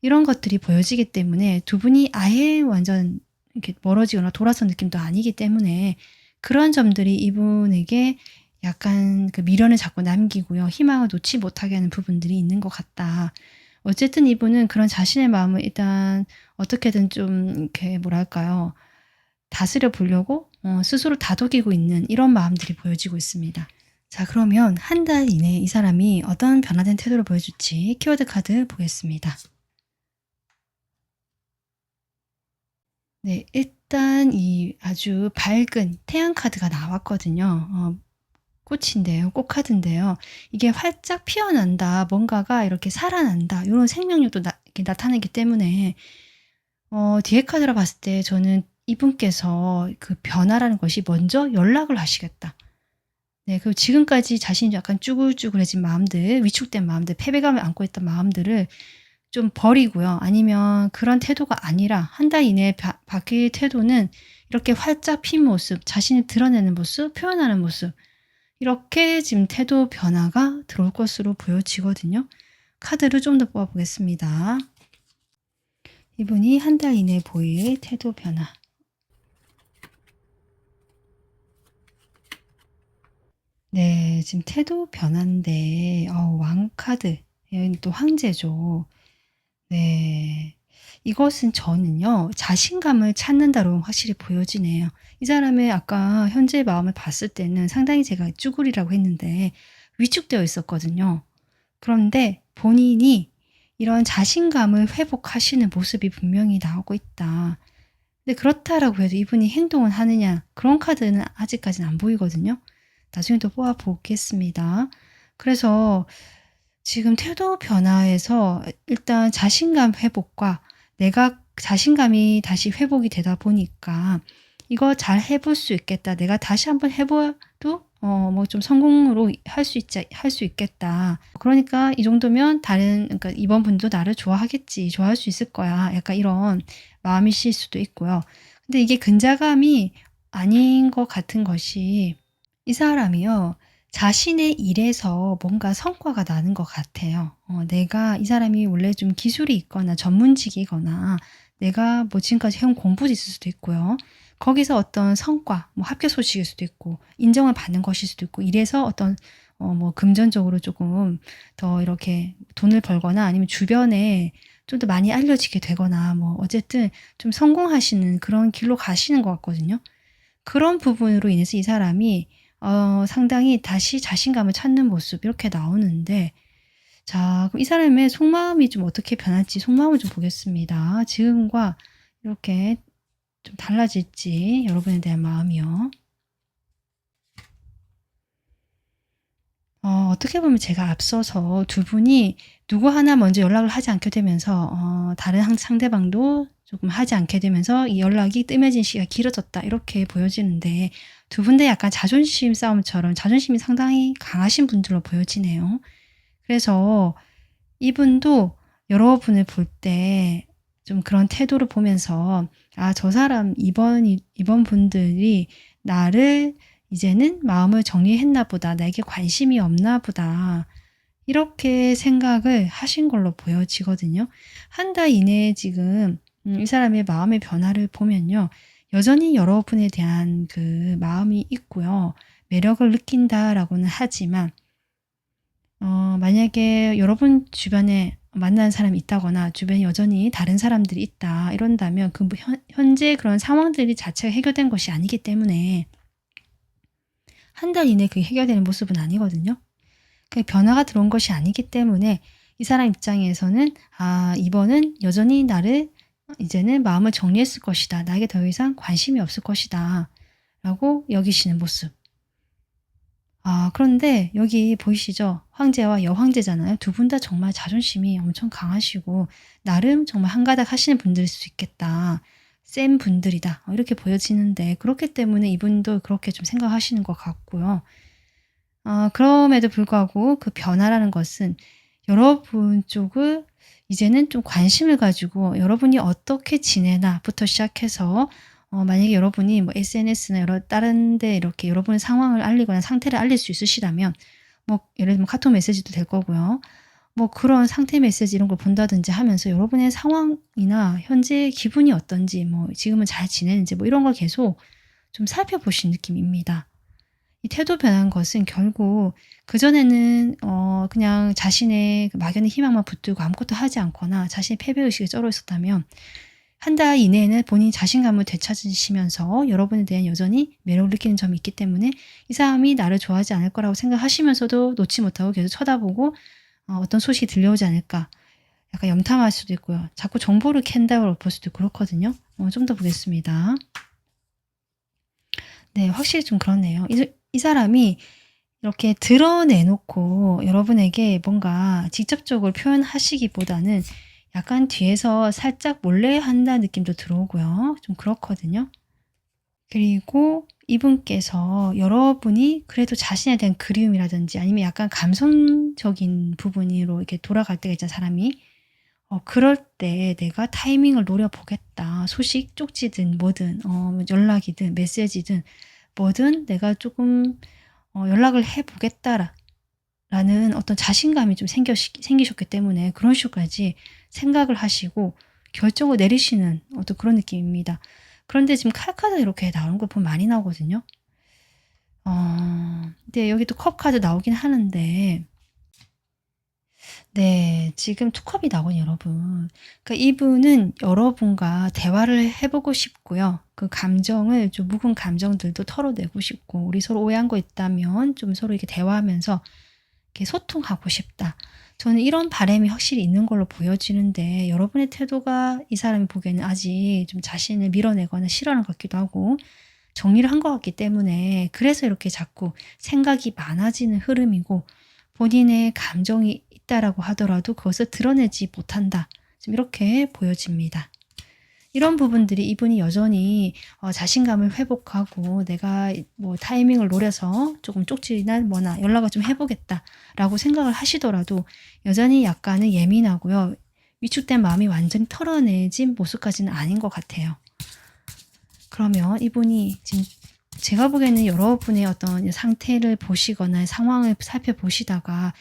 이런 것들이 보여지기 때문에 두 분이 아예 완전 이렇게 멀어지거나 돌아선 느낌도 아니기 때문에 그런 점들이 이분에게 약간 그 미련을 자꾸 남기고요. 희망을 놓지 못하게 하는 부분들이 있는 것 같다. 어쨌든 이분은 그런 자신의 마음을 일단 어떻게든 좀 이렇게 뭐랄까요. 다스려 보려고 스스로 다독이고 있는 이런 마음들이 보여지고 있습니다. 자, 그러면 한 달 이내에 이 사람이 어떤 변화된 태도를 보여줄지 키워드 카드 보겠습니다. 네, 일단 이 아주 밝은 태양 카드가 나왔거든요. 꽃인데요. 꽃카드인데요. 이게 활짝 피어난다. 뭔가가 이렇게 살아난다. 이런 생명력도 이렇게 나타내기 때문에 뒤에 카드로 봤을 때 저는 이분께서 그 변화라는 것이 먼저 연락을 하시겠다. 네, 그리고 지금까지 자신이 약간 쭈글쭈글해진 마음들, 위축된 마음들, 패배감을 안고 있던 마음들을 좀 버리고요. 아니면 그런 태도가 아니라 한 달 이내에 바뀔 태도는 이렇게 활짝 핀 모습, 자신을 드러내는 모습, 표현하는 모습, 이렇게 지금 태도 변화가 들어올 것으로 보여지거든요. 카드를 좀 더 뽑아보겠습니다. 이분이 한 달 이내에 보일 태도 변화. 네, 지금 태도 변화인데, 왕카드. 여기는 또 황제죠. 네. 이것은 저는요, 자신감을 찾는다로 확실히 보여지네요. 이 사람의 아까 현재의 마음을 봤을 때는 상당히 제가 쭈구리라고 했는데 위축되어 있었거든요. 그런데 본인이 이런 자신감을 회복하시는 모습이 분명히 나오고 있다. 근데 그렇다라고 해도 이분이 행동을 하느냐, 그런 카드는 아직까지는 안 보이거든요. 나중에 또 뽑아보겠습니다. 그래서 지금 태도 변화에서 일단 자신감 회복과 내가 자신감이 다시 회복이 되다 보니까 이거 잘 해볼 수 있겠다. 내가 다시 한번 해봐도 뭐 좀 성공으로 할 수 있겠다. 그러니까 이 정도면 그러니까 이번 분도 나를 좋아하겠지. 좋아할 수 있을 거야. 약간 이런 마음이실 수도 있고요. 근데 이게 근자감이 아닌 것 같은 것이 이 사람이요. 자신의 일에서 뭔가 성과가 나는 것 같아요. 내가 이 사람이 원래 좀 기술이 있거나 전문직이거나 내가 뭐 지금까지 해온 공부도 있을 수도 있고요. 거기서 어떤 성과, 뭐 합격 소식일 수도 있고 인정을 받는 것일 수도 있고 이래서 어떤 뭐 금전적으로 조금 더 이렇게 돈을 벌거나 아니면 주변에 좀 더 많이 알려지게 되거나 뭐 어쨌든 좀 성공하시는 그런 길로 가시는 것 같거든요. 그런 부분으로 인해서 이 사람이 상당히 다시 자신감을 찾는 모습 이렇게 나오는데 자, 그럼 이 사람의 속마음이 좀 어떻게 변할지 속마음을 좀 보겠습니다. 지금과 이렇게 좀 달라질지 여러분에 대한 마음이요. 어떻게 보면 제가 앞서서 두 분이 누구 하나 먼저 연락을 하지 않게 되면서 다른 상대방도 조금 하지 않게 되면서 이 연락이 뜸해진 시기가 길어졌다 이렇게 보여지는데 두 분 다 약간 자존심 싸움처럼 자존심이 상당히 강하신 분들로 보여지네요. 그래서 이분도 여러분을 볼 때 좀 그런 태도를 보면서 저 사람 이번 분들이 나를 이제는 마음을 정리했나 보다. 나에게 관심이 없나 보다. 이렇게 생각을 하신 걸로 보여지거든요. 한 달 이내에 지금 이 사람의 마음의 변화를 보면요. 여전히 여러분에 대한 그 마음이 있고요. 매력을 느낀다라고는 하지만 만약에 여러분 주변에 만나는 사람이 있다거나 주변에 여전히 다른 사람들이 있다 이런다면 그 현재 그런 상황들이 자체가 해결된 것이 아니기 때문에 한 달 이내에 그게 해결되는 모습은 아니거든요. 그 변화가 들어온 것이 아니기 때문에 이 사람 입장에서는 이번은 여전히 나를 이제는 마음을 정리했을 것이다. 나에게 더 이상 관심이 없을 것이다. 라고 여기시는 모습. 그런데 여기 보이시죠? 황제와 여황제잖아요. 두 분 다 정말 자존심이 엄청 강하시고 나름 정말 한가닥 하시는 분들일 수 있겠다. 센 분들이다. 이렇게 보여지는데 그렇기 때문에 이분도 그렇게 좀 생각하시는 것 같고요. 그럼에도 불구하고 그 변화라는 것은 여러분 쪽을 이제는 좀 관심을 가지고 여러분이 어떻게 지내나부터 시작해서 만약에 여러분이 뭐 SNS나 여러 다른 데 이렇게 여러분의 상황을 알리거나 상태를 알릴 수 있으시다면 뭐 예를 들면 카톡 메시지도 될 거고요. 뭐 그런 상태 메시지 이런 걸 본다든지 하면서 여러분의 상황이나 현재 기분이 어떤지 뭐 지금은 잘 지내는지 뭐 이런 걸 계속 좀 살펴보신 느낌입니다. 이 태도 변한 것은 결국 그전에는 그냥 자신의 그 막연한 희망만 붙들고 아무것도 하지 않거나 자신의 패배의식에 쩔어 있었다면 한 달 이내에는 본인이 자신감을 되찾으시면서 여러분에 대한 여전히 매력을 느끼는 점이 있기 때문에 이 사람이 나를 좋아하지 않을 거라고 생각하시면서도 놓지 못하고 계속 쳐다보고 어떤 소식이 들려오지 않을까 약간 염탐할 수도 있고요. 자꾸 정보를 캔다고 볼 수도 있고 그렇거든요. 좀 더 보겠습니다. 네, 확실히 좀 그렇네요. 이 사람이 이렇게 드러내놓고 여러분에게 뭔가 직접적으로 표현하시기보다는 약간 뒤에서 살짝 몰래 한다는 느낌도 들어오고요. 좀 그렇거든요. 그리고 이분께서 여러분이 그래도 자신에 대한 그리움이라든지 아니면 약간 감성적인 부분으로 이렇게 돌아갈 때가 있잖아요, 사람이. 그럴 때 내가 타이밍을 노려보겠다. 소식 쪽지든 뭐든 연락이든 메시지든 뭐든 내가 조금 연락을 해보겠다라는 어떤 자신감이 좀 생기셨기 때문에 그런 식으로까지 생각을 하시고 결정을 내리시는 어떤 그런 느낌입니다. 그런데 지금 칼 카드 이렇게 나오는 거 보면 많이 나오거든요. 근데 여기 또 컵 카드 나오긴 하는데 네, 지금 투컵이 나오거든요, 여러분. 그러니까 이분은 여러분과 대화를 해보고 싶고요. 그 감정을 좀 묵은 감정들도 털어내고 싶고 우리 서로 오해한 거 있다면 좀 서로 이렇게 대화하면서 이렇게 소통하고 싶다. 저는 이런 바람이 확실히 있는 걸로 보여지는데 여러분의 태도가 이 사람이 보기에는 아직 좀 자신을 밀어내거나 싫어하는 것 같기도 하고 정리를 한 것 같기 때문에 그래서 이렇게 자꾸 생각이 많아지는 흐름이고 본인의 감정이 있다라고 하더라도 그것을 드러내지 못한다. 좀 이렇게 보여집니다. 이런 부분들이 이분이 여전히 자신감을 회복하고 내가 뭐 타이밍을 노려서 조금 쪽지나 뭐나 연락을 좀 해보겠다라고 생각을 하시더라도 여전히 약간은 예민하고요. 위축된 마음이 완전히 털어내진 모습까지는 아닌 것 같아요. 그러면 이분이 지금 제가 보기에는 여러분의 어떤 상태를 보시거나 상황을 살펴보시다가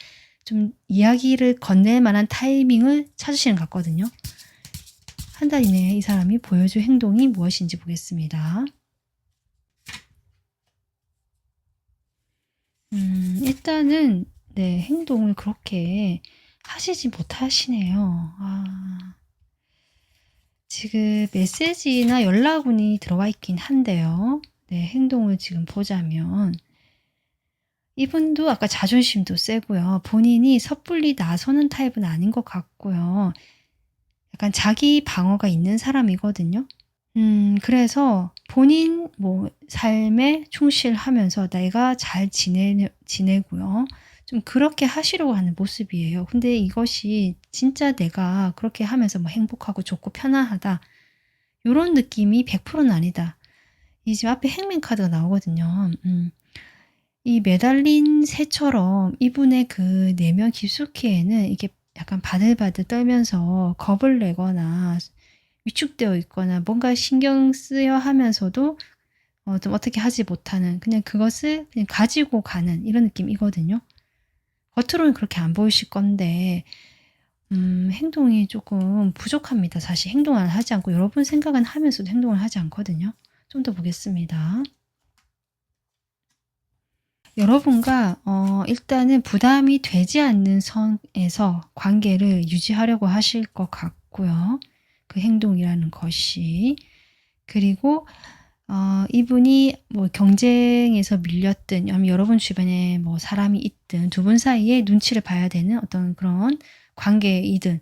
좀 이야기를 건넬 만한 타이밍을 찾으시는 것 같거든요. 한 달 이내에 이 사람이 보여줄 행동이 무엇인지 보겠습니다. 일단은 네, 행동을 그렇게 하시지 못하시네요. 지금 메시지나 연락운이 들어와 있긴 한데요. 네, 행동을 지금 보자면 이분도 아까 자존심도 세고요. 본인이 섣불리 나서는 타입은 아닌 것 같고요. 약간 자기 방어가 있는 사람이거든요. 그래서 본인 뭐 삶에 충실하면서 내가 잘 지내고요. 좀 그렇게 하시려고 하는 모습이에요. 근데 이것이 진짜 내가 그렇게 하면서 뭐 행복하고 좋고 편안하다. 요런 느낌이 100%는 아니다. 이 지금 앞에 행맨 카드가 나오거든요. 이 매달린 새처럼 이분의 그 내면 깊숙이에는 이게 약간 바들바들 떨면서 겁을 내거나 위축되어 있거나 뭔가 신경 쓰여 하면서도 좀 어떻게 하지 못하는 그냥 그것을 그냥 가지고 가는 이런 느낌이거든요. 겉으로는 그렇게 안 보이실 건데 행동이 조금 부족합니다. 사실 행동을 하지 않고 여러분 생각은 하면서도 행동을 하지 않거든요. 좀 더 보겠습니다. 여러분과 일단은 부담이 되지 않는 선에서 관계를 유지하려고 하실 것 같고요. 그 행동이라는 것이. 그리고 이분이 뭐 경쟁에서 밀렸든 아니면 여러분 주변에 뭐 사람이 있든 두 분 사이에 눈치를 봐야 되는 어떤 그런 관계이든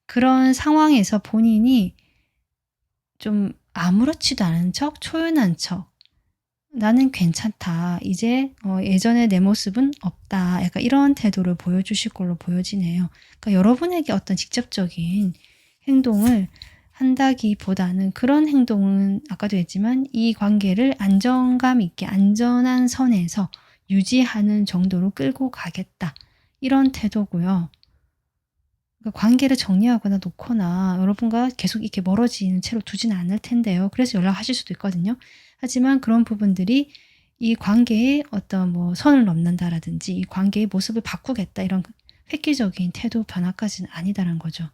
그런 상황에서 본인이 좀 아무렇지도 않은 척, 초연한 척, 나는 괜찮다. 이제 예전의 내 모습은 없다. 약간 이런 태도를 보여주실 걸로 보여지네요. 그러니까 여러분에게 어떤 직접적인 행동을 한다기보다는 그런 행동은 아까도 했지만 이 관계를 안정감 있게 안전한 선에서 유지하는 정도로 끌고 가겠다. 이런 태도고요. 그러니까 관계를 정리하거나 놓거나 여러분과 계속 이렇게 멀어지는 채로 두지는 않을 텐데요. 그래서 연락하실 수도 있거든요. 하지만 그런 부분들이 이 관계에 어떤 뭐 선을 넘는다라든지 이 관계의 모습을 바꾸겠다 이런 획기적인 태도 변화까지는 아니다라는 거죠.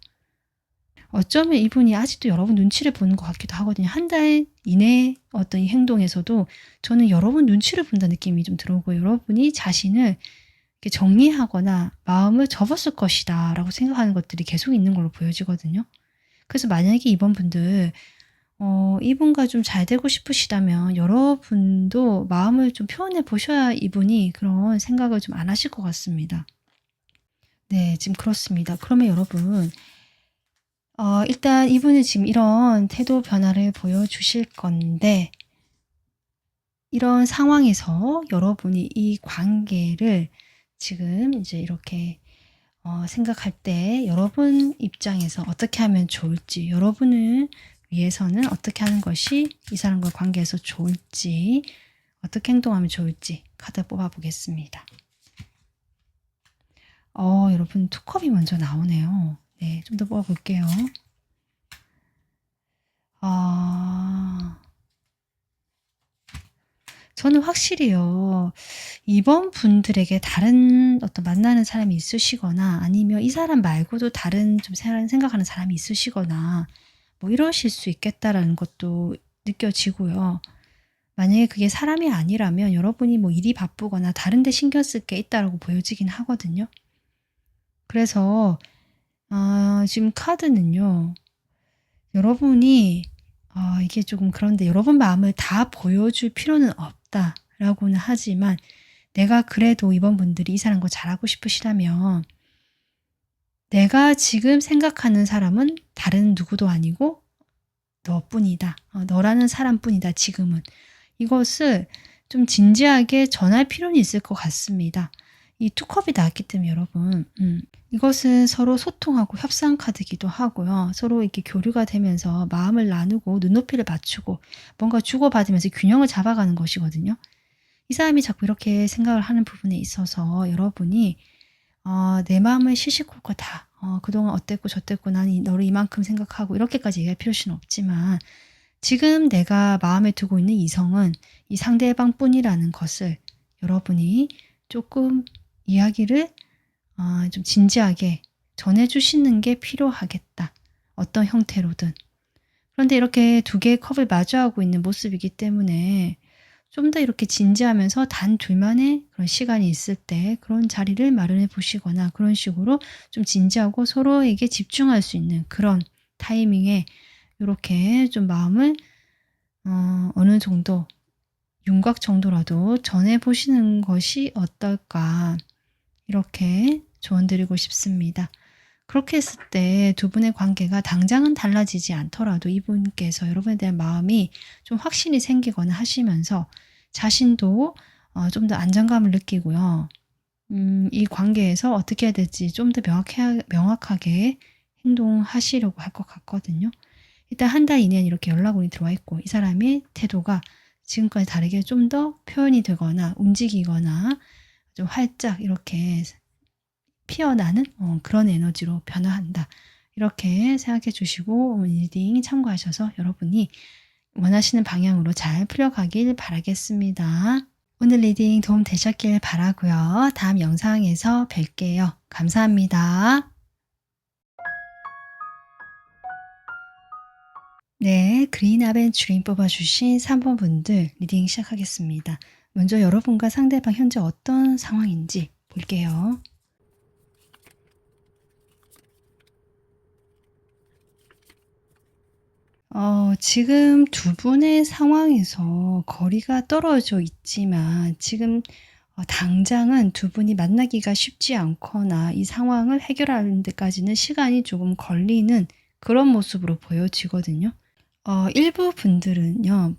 어쩌면 이분이 아직도 여러분 눈치를 보는 것 같기도 하거든요. 한 달 이내 어떤 이 행동에서도 저는 여러분 눈치를 본다는 느낌이 좀 들어오고 여러분이 자신을 이렇게 정리하거나 마음을 접었을 것이다 라고 생각하는 것들이 계속 있는 걸로 보여지거든요. 그래서 만약에 이번 분들 이분과 좀 잘 되고 싶으시다면 여러분도 마음을 좀 표현해 보셔야 이분이 그런 생각을 좀 안 하실 것 같습니다. 네, 지금 그렇습니다. 그러면 여러분 일단 이분은 지금 이런 태도 변화를 보여주실 건데 이런 상황에서 여러분이 이 관계를 지금 이제 이렇게 생각할 때 여러분 입장에서 어떻게 하면 좋을지 여러분을 위해서는 어떻게 하는 것이 이 사람과 관계에서 좋을지 어떻게 행동하면 좋을지 카드 뽑아 보겠습니다. 여러분 투컵이 먼저 나오네요. 네, 좀 더 뽑아볼게요. 저는 확실히요, 이번 분들에게 다른 어떤 만나는 사람이 있으시거나 아니면 이 사람 말고도 다른 좀 생각하는 사람이 있으시거나 뭐 이러실 수 있겠다라는 것도 느껴지고요. 만약에 그게 사람이 아니라면 여러분이 뭐 일이 바쁘거나 다른 데 신경 쓸 게 있다라고 보여지긴 하거든요. 그래서 지금 카드는요, 여러분이 이게 조금 그런데 여러분 마음을 다 보여줄 필요는 없다라고는 하지만 내가 그래도 이번 분들이 이 사람과 잘하고 싶으시다면 내가 지금 생각하는 사람은 다른 누구도 아니고 너뿐이다. 너라는 사람뿐이다, 지금은. 이것을 좀 진지하게 전할 필요는 있을 것 같습니다. 이 투컵이 나왔기 때문에 여러분, 이것은 서로 소통하고 협상 카드기도 하고요. 서로 이렇게 교류가 되면서 마음을 나누고 눈높이를 맞추고 뭔가 주고받으면서 균형을 잡아가는 것이거든요. 이 사람이 자꾸 이렇게 생각을 하는 부분에 있어서 여러분이 내 마음을 시시콜콜 다 그동안 어땠고 저땠고 난 너를 이만큼 생각하고 이렇게까지 얘기할 필요는 없지만 지금 내가 마음에 두고 있는 이성은 이 상대방뿐이라는 것을 여러분이 조금 이야기를 좀 진지하게 전해주시는 게 필요하겠다. 어떤 형태로든. 그런데 이렇게 두 개의 컵을 마주하고 있는 모습이기 때문에 좀 더 이렇게 진지하면서 단 둘만의 그런 시간이 있을 때 그런 자리를 마련해 보시거나 그런 식으로 좀 진지하고 서로에게 집중할 수 있는 그런 타이밍에 이렇게 좀 마음을 어느 정도 윤곽 정도라도 전해 보시는 것이 어떨까 이렇게 조언드리고 싶습니다. 그렇게 했을 때 두 분의 관계가 당장은 달라지지 않더라도 이분께서 여러분에 대한 마음이 좀 확신이 생기거나 하시면서 자신도 좀 더 안정감을 느끼고요. 이 관계에서 어떻게 해야 될지 좀 더 명확하게 행동하시려고 할 것 같거든요. 일단 한 달 이내는 이렇게 연락운이 들어와 있고 이 사람의 태도가 지금까지 다르게 좀 더 표현이 되거나 움직이거나 좀 활짝 이렇게 피어나는 그런 에너지로 변화한다. 이렇게 생각해 주시고 리딩 참고하셔서 여러분이 원하시는 방향으로 잘 풀려가길 바라겠습니다. 오늘 리딩 도움 되셨길 바라고요. 다음 영상에서 뵐게요. 감사합니다. 네, 그린 아벤추린 뽑아주신 3번 분들 리딩 시작하겠습니다. 먼저 여러분과 상대방 현재 어떤 상황인지 볼게요. 지금 두 분의 상황에서 거리가 떨어져 있지만 지금 당장은 두 분이 만나기가 쉽지 않거나 이 상황을 해결하는 데까지는 시간이 조금 걸리는 그런 모습으로 보여지거든요. 일부 분들은요,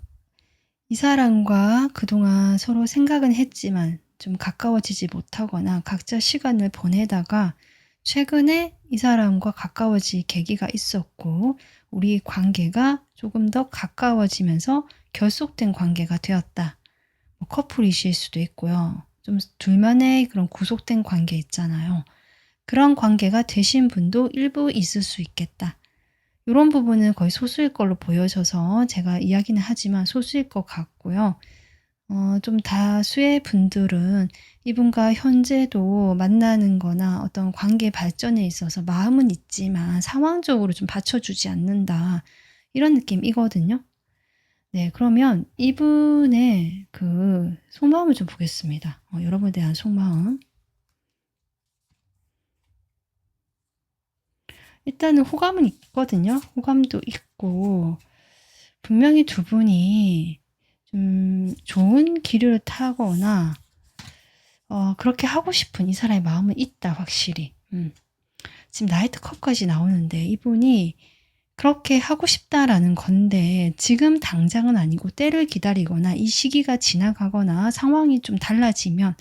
이 사람과 그동안 서로 생각은 했지만 좀 가까워지지 못하거나 각자 시간을 보내다가 최근에 이 사람과 가까워질 계기가 있었고 우리 관계가 조금 더 가까워지면서 결속된 관계가 되었다. 뭐 커플이실 수도 있고요. 좀 둘만의 그런 구속된 관계 있잖아요. 그런 관계가 되신 분도 일부 있을 수 있겠다. 이런 부분은 거의 소수일 걸로 보여져서 제가 이야기는 하지만 소수일 것 같고요. 좀 다수의 분들은 이분과 현재도 만나는 거나 어떤 관계 발전에 있어서 마음은 있지만 상황적으로 좀 받쳐주지 않는다. 이런 느낌이거든요. 네, 그러면 이분의 그 속마음을 좀 보겠습니다. 여러분에 대한 속마음. 일단은 호감은 있거든요. 호감도 있고 분명히 두 분이 좀 좋은 기류를 타거나 그렇게 하고 싶은 이 사람의 마음은 있다, 확실히. 지금 나이트 컵까지 나오는데 이분이 그렇게 하고 싶다라는 건데 지금 당장은 아니고 때를 기다리거나 이 시기가 지나가거나 상황이 좀 달라지면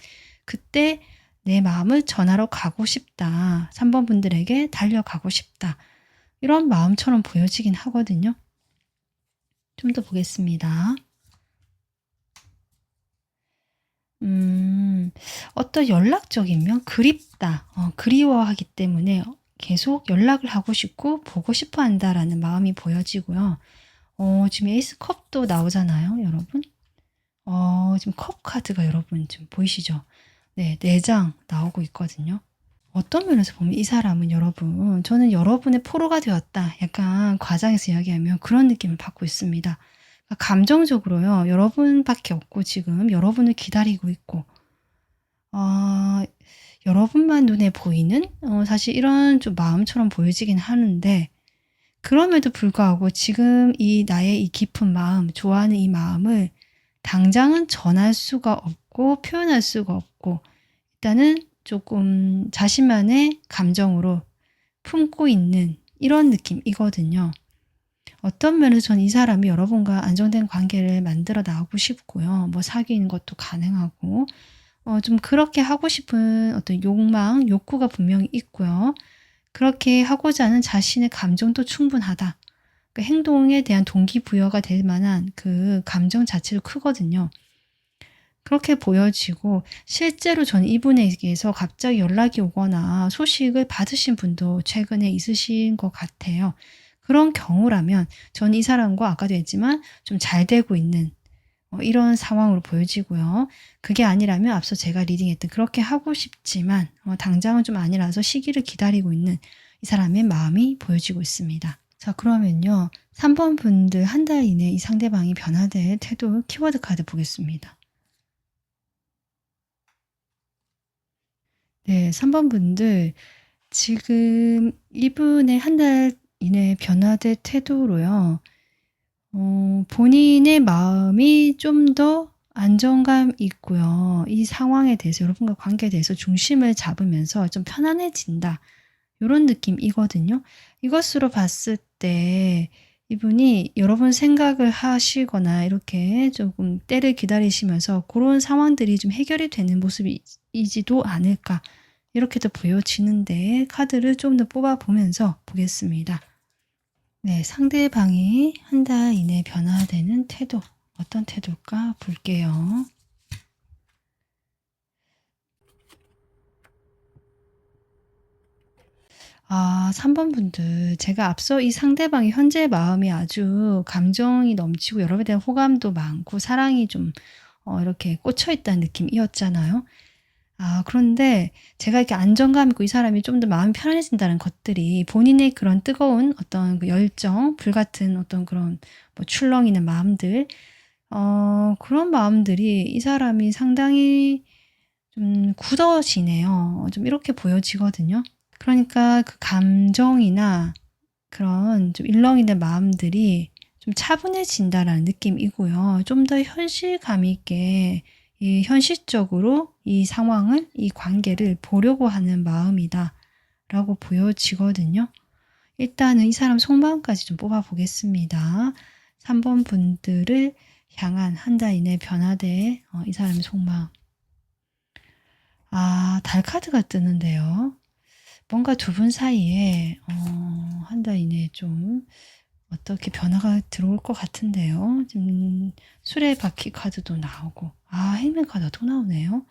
그때 내 마음을 전하러 가고 싶다. 3번 분들에게 달려가고 싶다. 이런 마음처럼 보여지긴 하거든요. 좀 더 보겠습니다. 어떤 연락적이면 그립다. 그리워하기 때문에 계속 연락을 하고 싶고 보고 싶어 한다라는 마음이 보여지고요. 지금 에이스 컵도 나오잖아요, 여러분. 지금 컵 카드가 여러분 지금 보이시죠? 네, 4장 나오고 있거든요. 어떤 면에서 보면 이 사람은 여러분, 저는 여러분의 포로가 되었다. 약간 과장해서 이야기하면 그런 느낌을 받고 있습니다. 그러니까 감정적으로요, 여러분밖에 없고 지금 여러분을 기다리고 있고, 여러분만 눈에 보이는 사실 이런 좀 마음처럼 보여지긴 하는데, 그럼에도 불구하고 지금 이 나의 이 깊은 마음, 좋아하는 이 마음을 당장은 전할 수가 없고 표현할 수가 없고 일단은 조금 자신만의 감정으로 품고 있는 이런 느낌이거든요. 어떤 면에서 전 이 사람이 여러분과 안정된 관계를 만들어 나가고 싶고요. 뭐 사귀는 것도 가능하고 좀 그렇게 하고 싶은 어떤 욕망, 욕구가 분명히 있고요. 그렇게 하고자 하는 자신의 감정도 충분하다. 그 행동에 대한 동기부여가 될 만한 그 감정 자체도 크거든요. 그렇게 보여지고 실제로 전 이분에게서 갑자기 연락이 오거나 소식을 받으신 분도 최근에 있으신 것 같아요. 그런 경우라면 전 이 사람과 아까도 했지만 좀 잘 되고 있는 이런 상황으로 보여지고요. 그게 아니라면 앞서 제가 리딩했던 그렇게 하고 싶지만 당장은 좀 아니라서 시기를 기다리고 있는 이 사람의 마음이 보여지고 있습니다. 자, 그러면요. 3번 분들 한 달 이내 이 상대방이 변화될 태도 키워드 카드 보겠습니다. 네, 3번 분들 지금 이분의 한 달 이내 변화될 태도로요. 본인의 마음이 좀 더 안정감 있고요. 이 상황에 대해서 여러분과 관계에 대해서 중심을 잡으면서 좀 편안해진다. 요런 느낌이거든요. 이것으로 봤을 때 이분이 여러분 생각을 하시거나 이렇게 조금 때를 기다리시면서 그런 상황들이 좀 해결이 되는 모습이지도 않을까 이렇게도 보여지는데 카드를 좀 더 뽑아보면서 보겠습니다. 네, 상대방이 한 달 이내 변화되는 태도 어떤 태도일까 볼게요. 3번 분들 제가 앞서 이 상대방의 현재 마음이 아주 감정이 넘치고 여러분에 대한 호감도 많고 사랑이 좀 이렇게 꽂혀 있다는 느낌이었잖아요. 그런데 제가 이렇게 안정감 있고 이 사람이 좀 더 마음이 편안해진다는 것들이 본인의 그런 뜨거운 어떤 그 열정, 불같은 어떤 그런 뭐 출렁이는 마음들, 그런 마음들이 이 사람이 상당히 좀 굳어지네요. 좀 이렇게 보여지거든요. 그러니까 그 감정이나 그런 좀 일렁이는 마음들이 좀 차분해진다라는 느낌이고요. 좀 더 현실감 있게 이 현실적으로 이 상황을, 이 관계를 보려고 하는 마음이다 라고 보여지거든요. 일단은 이 사람 속마음까지 좀 뽑아보겠습니다. 3번 분들을 향한 한 달 이내 변화될 이 사람의 속마음. 달 카드가 뜨는데요. 뭔가 두 분 사이에 한 달 이내에 좀 어떻게 변화가 들어올 것 같은데요. 지금 수레바퀴 카드도 나오고 행맨 카드가 또 나오네요.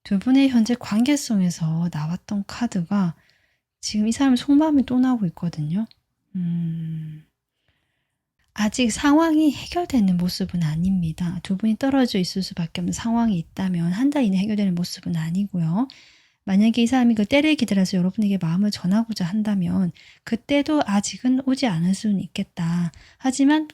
두 분의 현재 관계성에서 나왔던 카드가 지금 이 사람 속마음이 또 나오고 있거든요. 아직 상황이 해결되는 모습은 아닙니다. 두 분이 떨어져 있을 수밖에 없는 상황이 있다면 한 달 이내 해결되는 모습은 아니고요. 만약에 이 사람이 그 때를 기다려서 여러분에게 마음을 전하고자 한다면 그때도 아직은 오지 않을 수는 있겠다. 하지만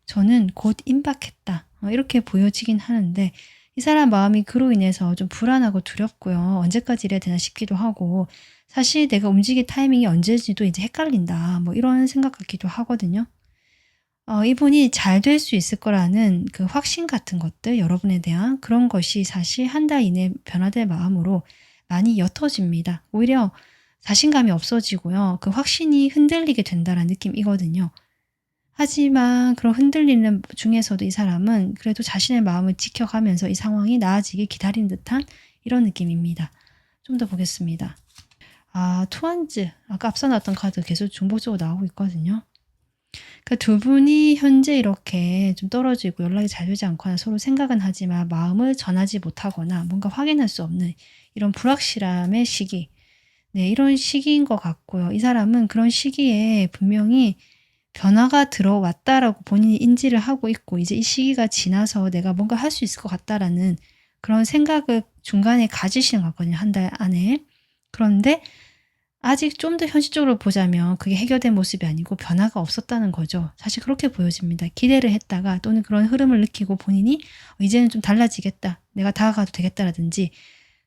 저는 곧 임박했다. 이렇게 보여지긴 하는데 이 사람 마음이 그로 인해서 좀 불안하고 두렵고요. 언제까지 이래야 되나 싶기도 하고 사실 내가 움직일 타이밍이 언제지도 이제 헷갈린다. 뭐 이런 생각 같기도 하거든요. 이분이 잘 될 수 있을 거라는 그 확신 같은 것들, 여러분에 대한 그런 것이 사실 한 달 이내 변화될 마음으로 많이 옅어집니다. 오히려 자신감이 없어지고요. 그 확신이 흔들리게 된다는 느낌이거든요. 하지만 그런 흔들리는 중에서도 이 사람은 그래도 자신의 마음을 지켜가면서 이 상황이 나아지길 기다리는 듯한 이런 느낌입니다. 좀 더 보겠습니다. 투원즈. 아까 앞서 나왔던 카드 계속 중복적으로 나오고 있거든요. 그 두 분이 현재 이렇게 좀 떨어지고 연락이 잘 되지 않거나 서로 생각은 하지만 마음을 전하지 못하거나 뭔가 확인할 수 없는 이런 불확실함의 시기. 네, 이런 시기인 것 같고요. 이 사람은 그런 시기에 분명히 변화가 들어왔다라고 본인이 인지를 하고 있고 이제 이 시기가 지나서 내가 뭔가 할 수 있을 것 같다라는 그런 생각을 중간에 가지시는 것 같거든요. 한 달 안에. 그런데 아직 좀 더 현실적으로 보자면 그게 해결된 모습이 아니고 변화가 없었다는 거죠. 사실 그렇게 보여집니다. 기대를 했다가 또는 그런 흐름을 느끼고 본인이 이제는 좀 달라지겠다. 내가 다가가도 되겠다라든지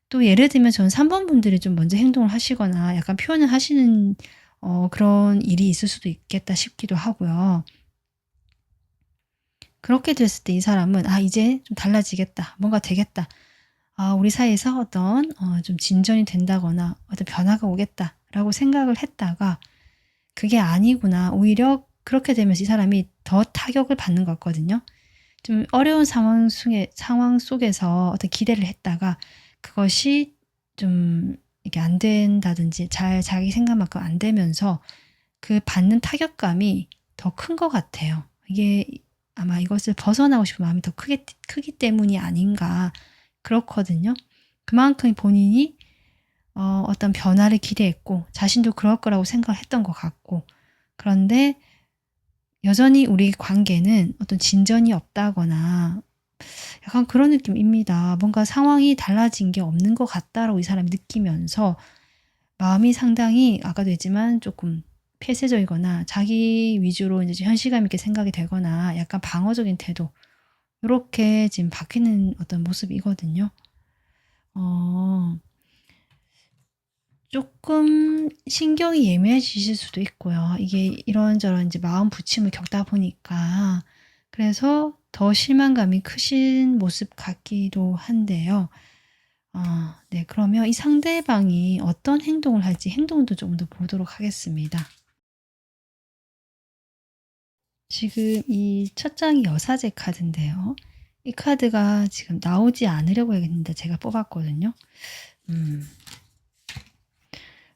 또 예를 들면 저는 3번 분들이 좀 먼저 행동을 하시거나 약간 표현을 하시는 그런 일이 있을 수도 있겠다 싶기도 하고요. 그렇게 됐을 때 이 사람은 이제 좀 달라지겠다. 뭔가 되겠다. 우리 사이에서 어떤 좀 진전이 된다거나 어떤 변화가 오겠다라고 생각을 했다가 그게 아니구나. 오히려 그렇게 되면서 이 사람이 더 타격을 받는 것 같거든요. 좀 어려운 상황 속에서 어떤 기대를 했다가 그것이 좀 이게 안 된다든지 잘 자기 생각만큼 안 되면서 그 받는 타격감이 더 큰 것 같아요. 이게 아마 이것을 벗어나고 싶은 마음이 더 크기 때문이 아닌가 그렇거든요. 그만큼 본인이 어떤 변화를 기대했고 자신도 그럴 거라고 생각을 했던 것 같고 그런데 여전히 우리 관계는 어떤 진전이 없다거나 약간 그런 느낌입니다. 뭔가 상황이 달라진 게 없는 것 같다라고 이 사람이 느끼면서 마음이 상당히 아까도 했지만 조금 폐쇄적이거나 자기 위주로 이제 현실감 있게 생각이 되거나 약간 방어적인 태도 이렇게 지금 바뀌는 어떤 모습이거든요. 조금 신경이 예민해지실 수도 있고요. 이게 이런저런 이제 마음 부침을 겪다 보니까 그래서 더 실망감이 크신 모습 같기도 한데요. 네, 그러면 이 상대방이 어떤 행동을 할지 행동도 좀 더 보도록 하겠습니다. 지금 이 첫 장이 여사제 카드인데요. 이 카드가 지금 나오지 않으려고 했는데 제가 뽑았거든요.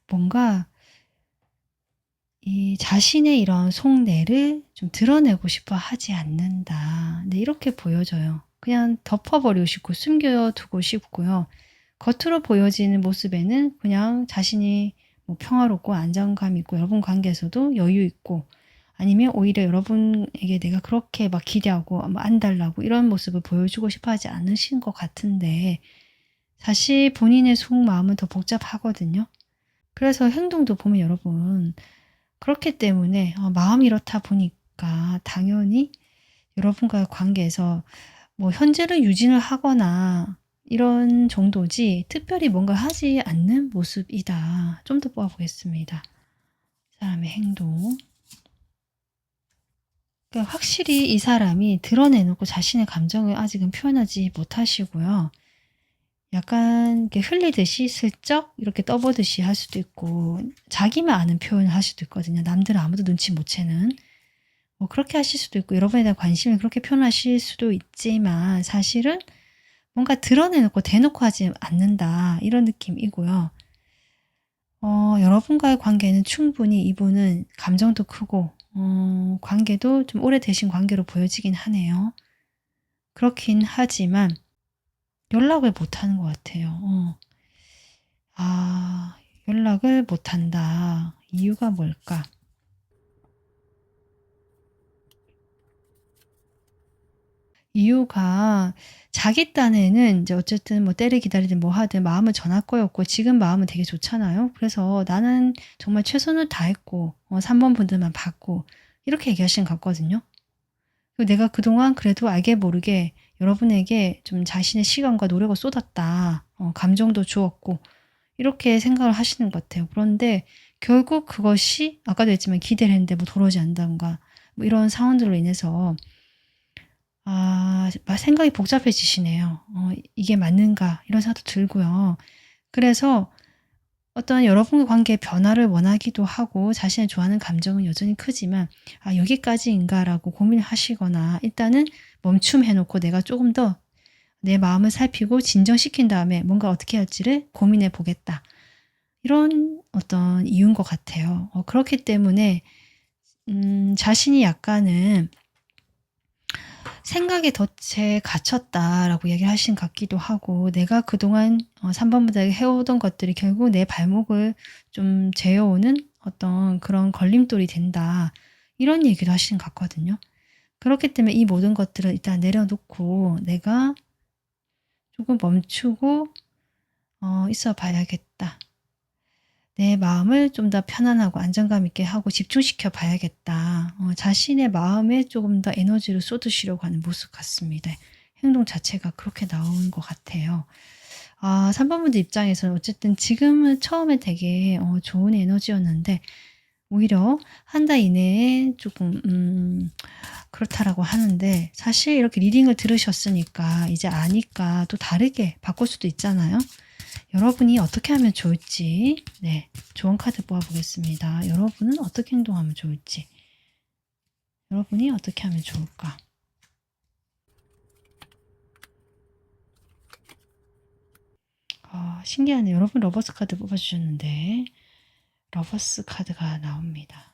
뭔가 이 자신의 이런 속내를 좀 드러내고 싶어 하지 않는다. 네, 이렇게 보여져요. 그냥 덮어버리고 싶고 숨겨두고 싶고요. 겉으로 보여지는 모습에는 그냥 자신이 뭐 평화롭고 안정감 있고 여러분 관계에서도 여유 있고 아니면 오히려 여러분에게 내가 그렇게 막 기대하고 뭐 안달나고 이런 모습을 보여주고 싶어 하지 않으신 것 같은데 사실 본인의 속마음은 더 복잡하거든요. 그래서 행동도 보면 여러분 그렇기 때문에 마음이 이렇다 보니까 당연히 여러분과의 관계에서 뭐 현재를 유지를 하거나 이런 정도지 특별히 뭔가 하지 않는 모습이다. 좀 더 뽑아보겠습니다. 사람의 행동. 그러니까 확실히 이 사람이 드러내놓고 자신의 감정을 아직은 표현하지 못하시고요. 약간 이렇게 흘리듯이 슬쩍 이렇게 떠보듯이 할 수도 있고 자기만 아는 표현을 할 수도 있거든요. 남들은 아무도 눈치 못 채는. 뭐 그렇게 하실 수도 있고 여러분에 대한 관심을 그렇게 표현하실 수도 있지만 사실은 뭔가 드러내놓고 대놓고 하지 않는다 이런 느낌이고요. 여러분과의 관계는 충분히 이분은 감정도 크고 관계도 좀 오래되신 관계로 보여지긴 하네요. 그렇긴 하지만 연락을 못하는 것 같아요. 연락을 못한다. 이유가 뭘까? 이유가 자기 딴에는 이제 어쨌든 뭐 때를 기다리든 뭐 하든 마음은 전할 거였고 지금 마음은 되게 좋잖아요. 그래서 나는 정말 최선을 다했고 3번 분들만 봤고 이렇게 얘기하시는 것 같거든요. 그리고 내가 그동안 그래도 알게 모르게 여러분에게 좀 자신의 시간과 노력을 쏟았다. 감정도 주었고 이렇게 생각을 하시는 것 같아요. 그런데 결국 그것이 아까도 했지만 기대를 했는데 뭐 돌아오지 않는다던가 뭐 이런 상황들로 인해서 생각이 복잡해지시네요. 이게 맞는가 이런 생각도 들고요. 그래서 어떤 여러분의 관계의 변화를 원하기도 하고 자신을 좋아하는 감정은 여전히 크지만 여기까지인가라고 고민을 하시거나 일단은 멈춤해 놓고 내가 조금 더 내 마음을 살피고 진정시킨 다음에 뭔가 어떻게 할지를 고민해 보겠다. 이런 어떤 이유인 것 같아요. 그렇기 때문에 자신이 약간은 생각에 덫에 갇혔다라고 얘기를 하신 것 같기도 하고, 내가 그동안 3번보다 해오던 것들이 결국 내 발목을 좀 제어오는 어떤 그런 걸림돌이 된다. 이런 얘기도 하시는 것 같거든요. 그렇기 때문에 이 모든 것들을 일단 내려놓고 내가 조금 멈추고 있어 봐야겠다. 내 마음을 좀 더 편안하고 안정감 있게 하고 집중시켜 봐야겠다. 자신의 마음에 조금 더 에너지를 쏟으시려고 하는 모습 같습니다. 행동 자체가 그렇게 나온 것 같아요. 3번 분들 입장에서는 어쨌든 지금은 처음에 되게 좋은 에너지였는데 오히려 한 달 이내에 조금 그렇다라고 하는데, 사실 이렇게 리딩을 들으셨으니까 이제 아니까 또 다르게 바꿀 수도 있잖아요. 여러분이 어떻게 하면 좋을지, 네, 좋은 카드 뽑아보겠습니다. 여러분은 어떻게 행동하면 좋을지, 여러분이 어떻게 하면 좋을까? 신기하네. 여러분 러버스 카드 뽑아주셨는데 러버스 카드가 나옵니다.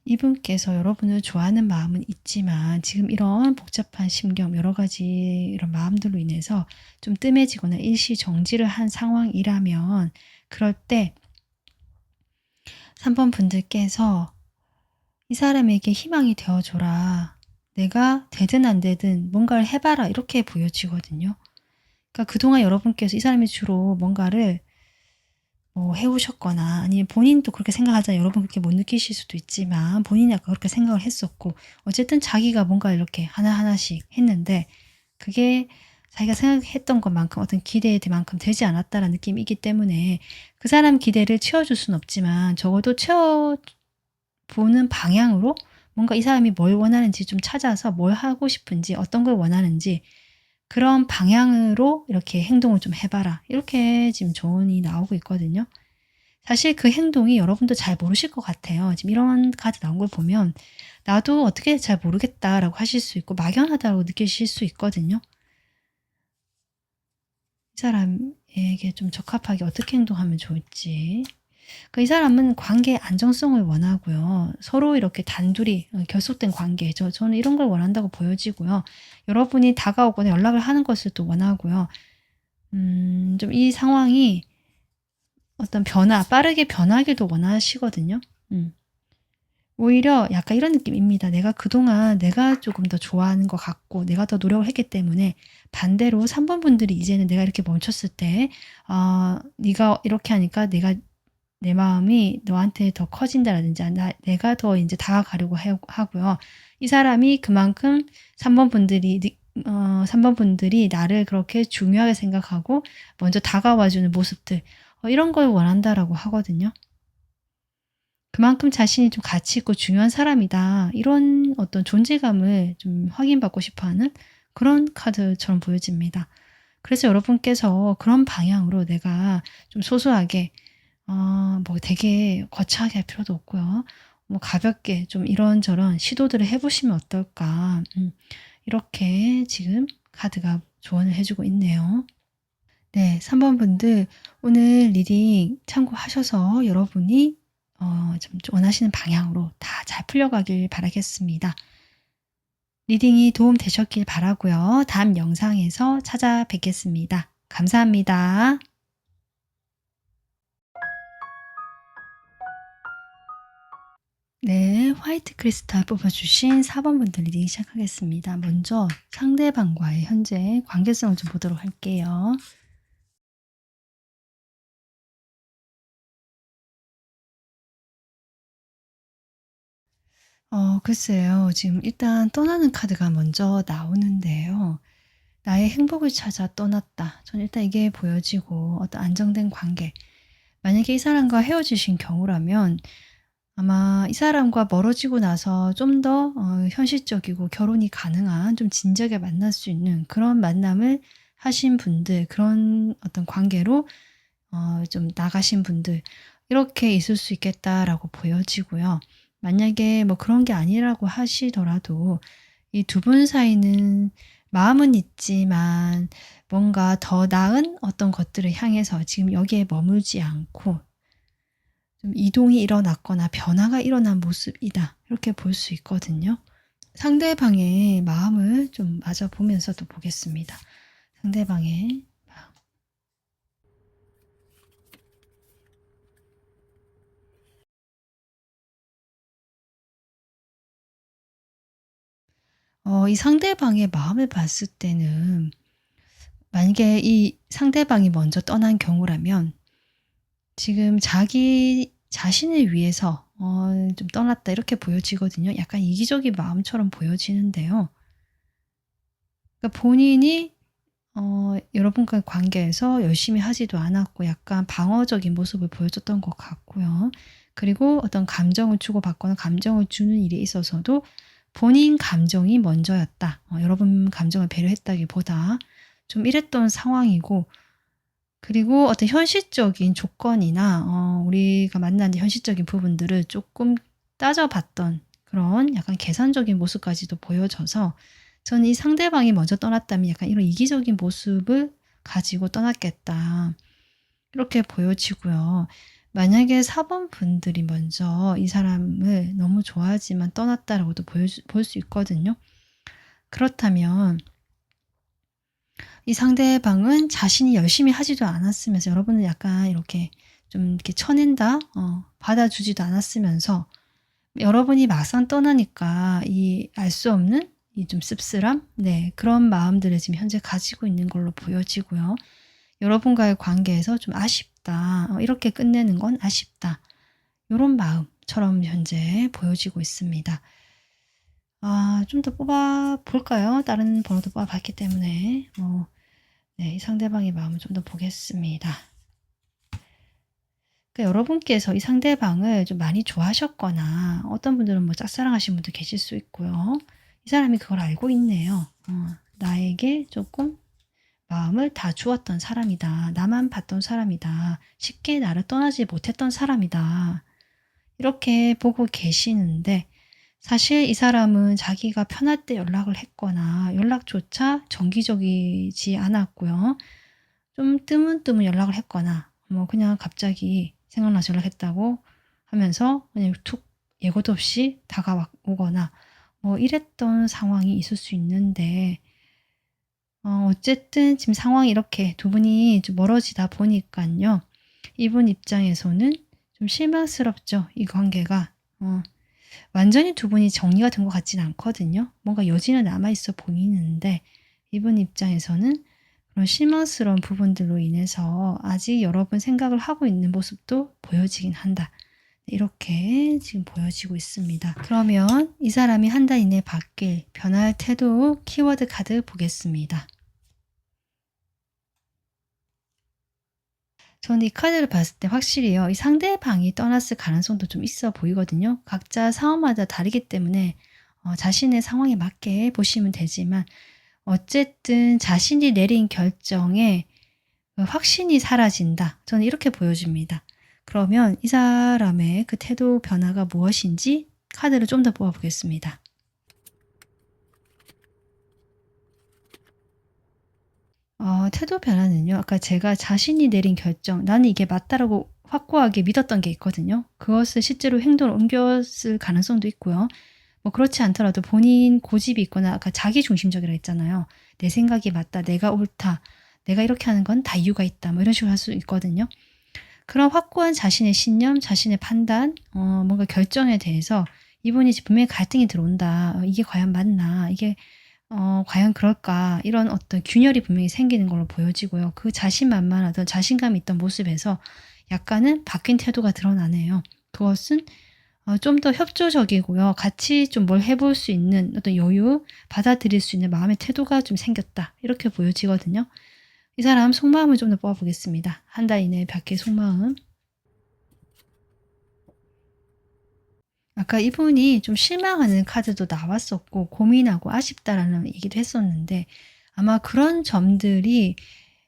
이분께서 여러분을 좋아하는 마음은 있지만 지금 이런 복잡한 심경, 여러 가지 이런 마음들로 인해서 좀 뜸해지거나 일시 정지를 한 상황이라면, 그럴 때 3번 분들께서 이 사람에게 희망이 되어줘라. 내가 되든 안 되든 뭔가를 해봐라. 이렇게 보여지거든요. 그러니까 그동안 여러분께서 이 사람이 주로 뭔가를 해오셨거나 아니면 본인도 그렇게 생각하자 여러분 그렇게 못 느끼실 수도 있지만 본인이 아까 그렇게 생각을 했었고, 어쨌든 자기가 뭔가 이렇게 하나하나씩 했는데 그게 자기가 생각했던 것만큼 어떤 기대만큼 되지 않았다라는 느낌이기 때문에 그 사람 기대를 채워줄 수는 없지만 적어도 채워보는 방향으로 뭔가 이 사람이 뭘 원하는지 좀 찾아서 뭘 하고 싶은지 어떤 걸 원하는지 그런 방향으로 이렇게 행동을 좀 해봐라. 이렇게 지금 조언이 나오고 있거든요. 사실 그 행동이 여러분도 잘 모르실 것 같아요. 지금 이런 카드 나온 걸 보면 나도 어떻게 잘 모르겠다라고 하실 수 있고 막연하다고 느끼실 수 있거든요. 이 사람에게 좀 적합하게 어떻게 행동하면 좋을지. 이 사람은 관계의 안정성을 원하고요. 서로 이렇게 단둘이 결속된 관계, 저는 이런 걸 원한다고 보여지고요. 여러분이 다가오거나 연락을 하는 것을 또 원하고요. 좀 이 상황이 어떤 빠르게 변하기도 원하시거든요. 오히려 약간 이런 느낌입니다. 내가 그동안 내가 조금 더 좋아하는 것 같고 내가 더 노력을 했기 때문에 반대로 3번 분들이 이제는 내가 이렇게 멈췄을 때 네가 이렇게 하니까 내 마음이 너한테 더 커진다라든지 내가 더 이제 다가가려고 하고요. 이 사람이 그만큼 3번 분들이 나를 그렇게 중요하게 생각하고 먼저 다가와주는 모습들, 이런 걸 원한다라고 하거든요. 그만큼 자신이 좀 가치 있고 중요한 사람이다. 이런 어떤 존재감을 좀 확인받고 싶어하는 그런 카드처럼 보여집니다. 그래서 여러분께서 그런 방향으로 내가 좀 소소하게 뭐 되게 거창하게 할 필요도 없고요. 뭐 가볍게 좀 이런저런 시도들을 해보시면 어떨까. 이렇게 지금 카드가 조언을 해주고 있네요. 네, 3번 분들 오늘 리딩 참고하셔서 여러분이 좀 원하시는 방향으로 다 잘 풀려가길 바라겠습니다. 리딩이 도움 되셨길 바라고요. 다음 영상에서 찾아뵙겠습니다. 감사합니다. 네, 화이트 크리스탈 뽑아주신 4번 분들 리딩 시작하겠습니다. 먼저 상대방과의 현재 관계성을 좀 보도록 할게요. 글쎄요. 지금 일단 떠나는 카드가 먼저 나오는데요. 나의 행복을 찾아 떠났다. 저는 일단 이게 보여지고 어떤 안정된 관계. 만약에 이 사람과 헤어지신 경우라면 아마 이 사람과 멀어지고 나서 좀 더 현실적이고 결혼이 가능한 좀 진작에 만날 수 있는 그런 만남을 하신 분들, 그런 어떤 관계로 좀 나가신 분들, 이렇게 있을 수 있겠다라고 보여지고요. 만약에 뭐 그런 게 아니라고 하시더라도 이 두 분 사이는 마음은 있지만 뭔가 더 나은 어떤 것들을 향해서 지금 여기에 머물지 않고 좀 이동이 일어났거나 변화가 일어난 모습이다. 이렇게 볼 수 있거든요. 상대방의 마음을 좀 마저 보면서 또 보겠습니다. 상대방의 마음. 이 상대방의 마음을 봤을 때는 만약에 이 상대방이 먼저 떠난 경우라면 지금 자기 자신을 위해서 좀 떠났다 이렇게 보여지거든요. 약간 이기적인 마음처럼 보여지는데요. 그러니까 본인이 여러분과의 관계에서 열심히 하지도 않았고 약간 방어적인 모습을 보여줬던 것 같고요. 그리고 어떤 감정을 주고받거나 감정을 주는 일에 있어서도 본인 감정이 먼저였다. 여러분 감정을 배려했다기보다 좀 이랬던 상황이고, 그리고 어떤 현실적인 조건이나 우리가 만난 현실적인 부분들을 조금 따져봤던 그런 약간 계산적인 모습까지도 보여져서 저는 이 상대방이 먼저 떠났다면 약간 이런 이기적인 모습을 가지고 떠났겠다. 이렇게 보여지고요. 만약에 4번 분들이 먼저 이 사람을 너무 좋아하지만 떠났다라고도 볼 수 있거든요. 그렇다면 이 상대방은 자신이 열심히 하지도 않았으면서 여러분을 약간 이렇게 좀 이렇게 쳐낸다? 받아주지도 않았으면서 여러분이 막상 떠나니까 이 알 수 없는 이 좀 씁쓸함? 네, 그런 마음들을 지금 현재 가지고 있는 걸로 보여지고요. 여러분과의 관계에서 좀 아쉽다. 이렇게 끝내는 건 아쉽다. 요런 마음처럼 현재 보여지고 있습니다. 좀 더 뽑아 볼까요? 다른 번호도 뽑아 봤기 때문에. 네, 이 상대방의 마음을 좀 더 보겠습니다. 그러니까 여러분께서 이 상대방을 좀 많이 좋아하셨거나 어떤 분들은 뭐 짝사랑하신 분도 계실 수 있고요. 이 사람이 그걸 알고 있네요. 나에게 조금 마음을 다 주었던 사람이다. 나만 봤던 사람이다. 쉽게 나를 떠나지 못했던 사람이다. 이렇게 보고 계시는데 사실 이 사람은 자기가 편할 때 연락을 했거나 연락조차 정기적이지 않았고요. 좀 뜨문뜨문 연락을 했거나 뭐 그냥 갑자기 생각나서 연락했다고 하면서 그냥 툭 예고도 없이 다가오거나 뭐 이랬던 상황이 있을 수 있는데 어쨌든 지금 상황이 이렇게 두 분이 좀 멀어지다 보니깐요. 이분 입장에서는 좀 실망스럽죠. 이 관계가. 완전히 두 분이 정리가 된 것 같지는 않거든요. 뭔가 여지는 남아있어 보이는데 이분 입장에서는 그런 실망스러운 부분들로 인해서 아직 여러분 생각을 하고 있는 모습도 보여지긴 한다. 이렇게 지금 보여지고 있습니다. 그러면 이 사람이 한 달 이내에 바뀔 변화할 태도 키워드 카드 보겠습니다. 저는 이 카드를 봤을 때 확실히요. 이 상대방이 떠났을 가능성도 좀 있어 보이거든요. 각자 상황마다 다르기 때문에 자신의 상황에 맞게 보시면 되지만 어쨌든 자신이 내린 결정에 그 확신이 사라진다. 저는 이렇게 보여집니다. 그러면 이 사람의 그 태도 변화가 무엇인지 카드를 좀 더 뽑아보겠습니다. 태도 변화는요. 아까 제가 자신이 내린 결정, 나는 이게 맞다라고 확고하게 믿었던 게 있거든요. 그것을 실제로 행동으로 옮겼을 가능성도 있고요. 뭐 그렇지 않더라도 본인 고집이 있거나 아까 자기 중심적이라 했잖아요. 내 생각이 맞다, 내가 옳다, 내가 이렇게 하는 건 다 이유가 있다. 뭐 이런 식으로 할 수 있거든요. 그런 확고한 자신의 신념, 자신의 판단, 뭔가 결정에 대해서 이분이 분명히 갈등이 들어온다. 이게 과연 맞나? 이게 과연 그럴까? 이런 어떤 균열이 분명히 생기는 걸로 보여지고요. 그 자신만만하던 자신감이 있던 모습에서 약간은 바뀐 태도가 드러나네요. 그것은 좀 더 협조적이고요. 같이 좀 뭘 해볼 수 있는 어떤 여유, 받아들일 수 있는 마음의 태도가 좀 생겼다. 이렇게 보여지거든요. 이 사람 속마음을 좀 더 뽑아보겠습니다. 한 달 이내에 바뀔 속마음. 아까 이분이 좀 실망하는 카드도 나왔었고 고민하고 아쉽다라는 얘기도 했었는데 아마 그런 점들이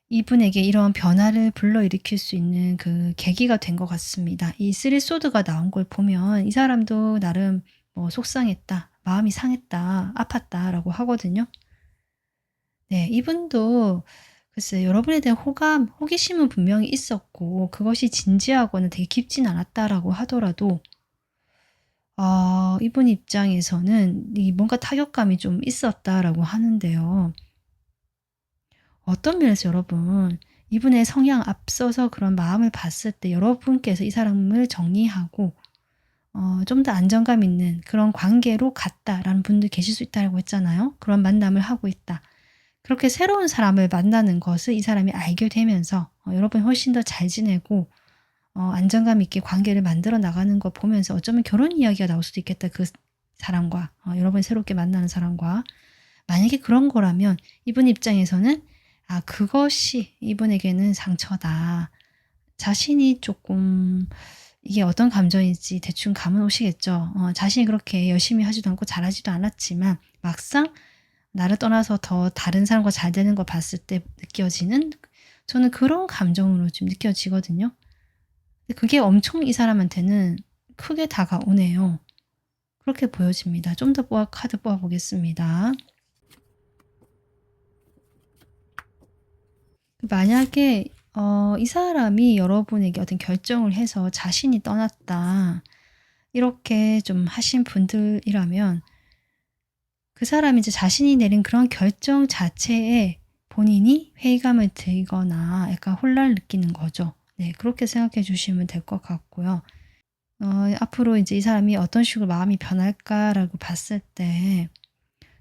이분에게 이런 변화를 불러일으킬 수 있는 그 계기가 된 것 같습니다. 이 쓰리 소드가 나온 걸 보면 이 사람도 나름 뭐 속상했다, 마음이 상했다, 아팠다라고 하거든요. 네, 이분도 글쎄요. 여러분에 대한 호감, 호기심은 분명히 있었고 그것이 진지하거나 되게 깊진 않았다라고 하더라도 이분 입장에서는 이 뭔가 타격감이 좀 있었다라고 하는데요. 어떤 면에서 여러분 이분의 성향 앞서서 그런 마음을 봤을 때 여러분께서 이 사람을 정리하고 좀 더 안정감 있는 그런 관계로 갔다라는 분들 계실 수 있다고 했잖아요. 그런 만남을 하고 있다. 그렇게 새로운 사람을 만나는 것을 이 사람이 알게 되면서 여러분이 훨씬 더 잘 지내고 안정감 있게 관계를 만들어 나가는 거 보면서 어쩌면 결혼 이야기가 나올 수도 있겠다. 그 사람과 여러분이 새롭게 만나는 사람과. 만약에 그런 거라면 이분 입장에서는 그것이 이분에게는 상처다. 자신이 조금 이게 어떤 감정인지 대충 감은 오시겠죠. 자신이 그렇게 열심히 하지도 않고 잘하지도 않았지만 막상 나를 떠나서 더 다른 사람과 잘 되는 걸 봤을 때 느껴지는 저는 그런 감정으로 좀 느껴지거든요. 근데 그게 엄청 이 사람한테는 크게 다가오네요. 그렇게 보여집니다. 좀 더 카드 뽑아보겠습니다. 만약에 이 사람이 여러분에게 어떤 결정을 해서 자신이 떠났다. 이렇게 좀 하신 분들이라면 그 사람이 이제 자신이 내린 그런 결정 자체에 본인이 회의감을 들거나 약간 혼란을 느끼는 거죠. 네, 그렇게 생각해 주시면 될 것 같고요. 앞으로 이제 이 사람이 어떤 식으로 마음이 변할까라고 봤을 때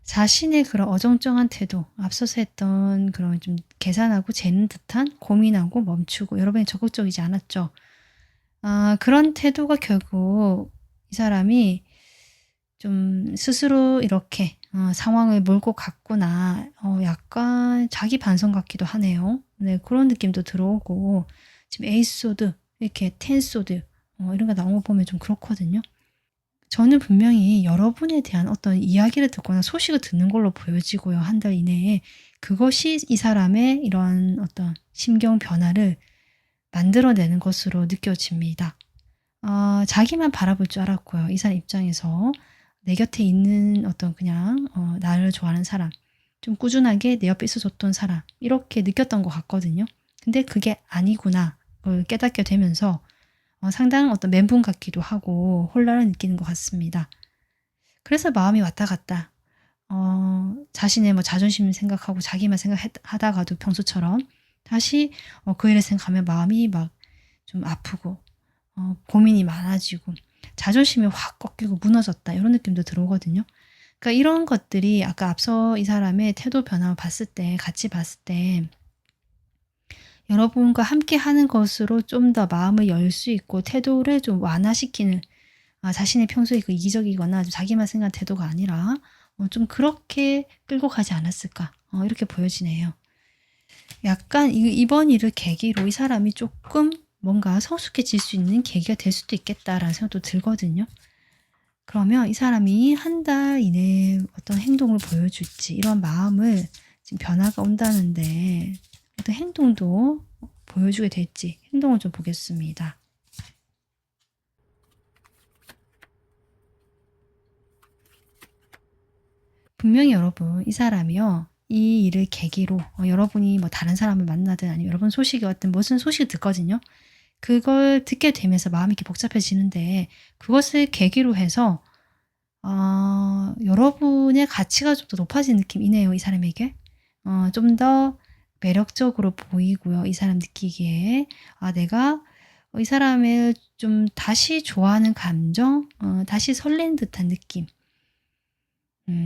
자신의 그런 어정쩡한 태도, 앞서서 했던 그런 좀 계산하고 재는 듯한 고민하고 멈추고 여러분이 적극적이지 않았죠. 그런 태도가 결국 이 사람이 좀 스스로 이렇게 상황을 몰고 갔구나. 약간 자기 반성 같기도 하네요. 네, 그런 느낌도 들어오고 지금 에이스 소드, 이렇게 텐 소드 이런 거 나온 거 보면 좀 그렇거든요. 저는 분명히 여러분에 대한 어떤 이야기를 듣거나 소식을 듣는 걸로 보여지고요. 한 달 이내에 그것이 이 사람의 이런 어떤 심경 변화를 만들어내는 것으로 느껴집니다. 자기만 바라볼 줄 알았고요. 이 사람 입장에서 내 곁에 있는 어떤 그냥 나를 좋아하는 사람, 좀 꾸준하게 내 옆에 있어줬던 사람 이렇게 느꼈던 것 같거든요. 근데 그게 아니구나 를 깨닫게 되면서 상당한 어떤 멘붕 같기도 하고 혼란을 느끼는 것 같습니다. 그래서 마음이 왔다 갔다 자신의 뭐 자존심 생각하고 자기만 생각하다가도 평소처럼 다시 그 일을 생각하면 마음이 막 좀 아프고 고민이 많아지고 자존심이 확 꺾이고 무너졌다 이런 느낌도 들어오거든요. 그러니까 이런 것들이 아까 앞서 이 사람의 태도 변화를 봤을 때 같이 봤을 때 여러분과 함께 하는 것으로 좀 더 마음을 열 수 있고 태도를 좀 완화시키는 자신의 평소에 그 이기적이거나 자기만 생각한 태도가 아니라 좀 그렇게 끌고 가지 않았을까 이렇게 보여지네요. 약간 이번 일을 계기로 이 사람이 조금 뭔가 성숙해질 수 있는 계기가 될 수도 있겠다라는 생각도 들거든요. 그러면 이 사람이 한 달 이내에 어떤 행동을 보여줄지 이런 마음을 지금 변화가 온다는데 어떤 행동도 보여주게 될지 행동을 좀 보겠습니다. 분명히 여러분 이 사람이요. 이 일을 계기로 여러분이 뭐 다른 사람을 만나든 아니면 여러분 소식이 어떤 무슨 소식을 듣거든요. 그걸 듣게 되면서 마음이 이렇게 복잡해지는데 그것을 계기로 해서 여러분의 가치가 좀 더 높아진 느낌이네요. 이 사람에게. 좀 더 매력적으로 보이고요. 이 사람 느끼기에. 내가 이 사람을 좀 다시 좋아하는 감정, 다시 설레는 듯한 느낌.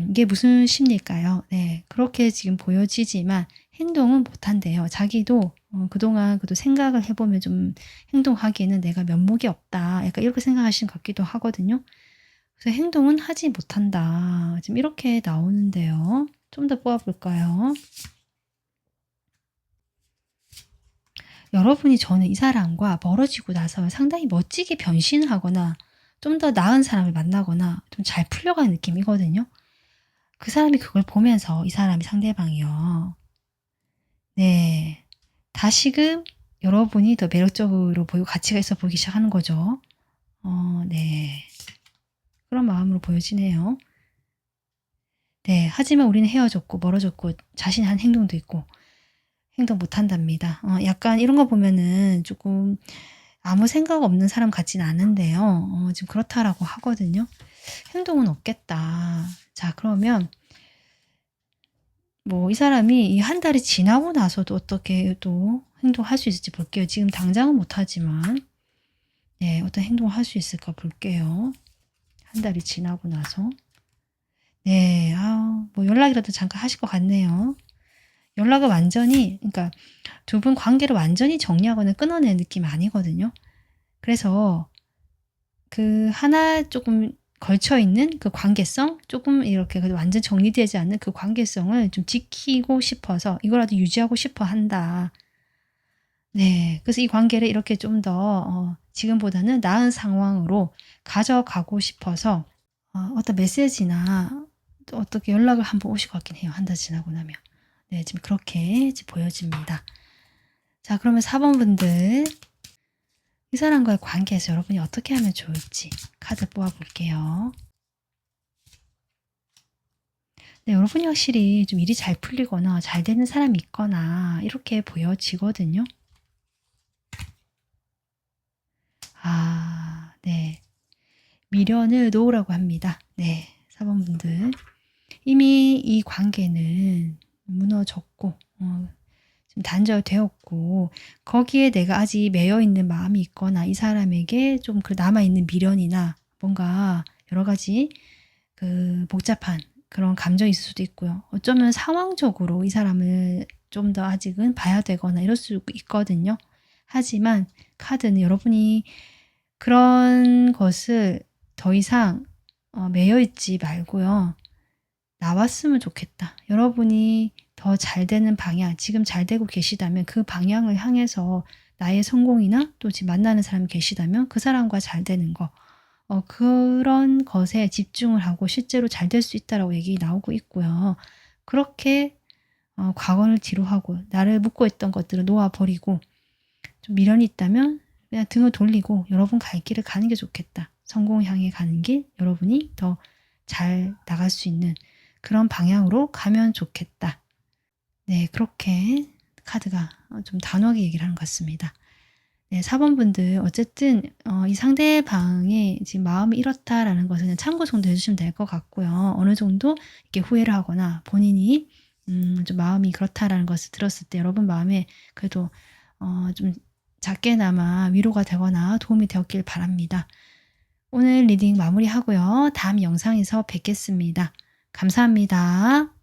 이게 무슨 심리일까요? 네, 그렇게 지금 보여지지만 행동은 못한대요. 자기도 그동안 그래도 생각을 해보면 좀 행동하기에는 내가 면목이 없다. 약간 이렇게 생각하시는 것 같기도 하거든요. 그래서 행동은 하지 못한다. 지금 이렇게 나오는데요. 좀 더 뽑아볼까요? 여러분이 저는 이 사람과 멀어지고 나서 상당히 멋지게 변신을 하거나 좀 더 나은 사람을 만나거나 좀 잘 풀려가는 느낌이거든요. 그 사람이 그걸 보면서 이 사람이 상대방이요. 네. 다시금 여러분이 더 매력적으로 보이고 가치가 있어 보이기 시작하는 거죠. 네. 그런 마음으로 보여지네요. 네. 하지만 우리는 헤어졌고 멀어졌고 자신이 한 행동도 있고 행동 못 한답니다. 약간 이런 거 보면은 조금 아무 생각 없는 사람 같진 않은데요. 지금 그렇다라고 하거든요. 행동은 없겠다. 자, 그러면 뭐 이 사람이 이 한 달이 지나고 나서도 어떻게 또 행동할 수 있을지 볼게요. 지금 당장은 못하지만 네, 어떤 행동을 할 수 있을까 볼게요. 한 달이 지나고 나서 네, 뭐 연락이라도 잠깐 하실 것 같네요. 연락을 완전히, 그러니까 두 분 관계를 완전히 정리하거나 끊어내는 느낌이 아니거든요. 그래서 그 하나 조금 걸쳐 있는 그 관계성, 조금 이렇게 완전 정리되지 않는 그 관계성을 좀 지키고 싶어서 이거라도 유지하고 싶어 한다. 네, 그래서 이 관계를 이렇게 좀 더 지금보다는 나은 상황으로 가져가고 싶어서 어떤 메시지나 또 어떻게 연락을 한번 오실 것 같긴 해요. 한 달 지나고 나면. 네, 지금 그렇게 지금 보여집니다. 자, 그러면 4번 분들 이 사람과의 관계에서 여러분이 어떻게 하면 좋을지 카드 뽑아볼게요. 네, 여러분이 확실히 좀 일이 잘 풀리거나 잘 되는 사람이 있거나 이렇게 보여지거든요. 네. 미련을 놓으라고 합니다. 네, 4번 분들. 이미 이 관계는 무너졌고, 좀 단절되었고, 거기에 내가 아직 매여있는 마음이 있거나 이 사람에게 좀 그 남아있는 미련이나 뭔가 여러 가지 그 복잡한 그런 감정이 있을 수도 있고요. 어쩌면 상황적으로 이 사람을 좀 더 아직은 봐야 되거나 이럴 수 있거든요. 하지만 카드는 여러분이 그런 것을 더 이상 매여 있지 말고요. 나왔으면 좋겠다. 여러분이 더 잘 되는 방향, 지금 잘 되고 계시다면 그 방향을 향해서 나의 성공이나 또 지금 만나는 사람이 계시다면 그 사람과 잘 되는 거, 그런 것에 집중을 하고 실제로 잘 될 수 있다라고 얘기 나오고 있고요. 그렇게 과거를 뒤로 하고 나를 묶고 있던 것들을 놓아버리고 좀 미련이 있다면 그냥 등을 돌리고 여러분 갈 길을 가는 게 좋겠다. 성공 향해 가는 길, 여러분이 더 잘 나갈 수 있는 그런 방향으로 가면 좋겠다. 네, 그렇게 카드가 좀 단호하게 얘기를 하는 것 같습니다. 네, 4번 분들 어쨌든 이 상대방의 지금 마음이 이렇다라는 것을 그냥 참고 정도 해주시면 될 것 같고요. 어느 정도 이렇게 후회를 하거나 본인이 좀 마음이 그렇다라는 것을 들었을 때 여러분 마음에 그래도 좀 작게나마 위로가 되거나 도움이 되었길 바랍니다. 오늘 리딩 마무리하고요. 다음 영상에서 뵙겠습니다. 감사합니다.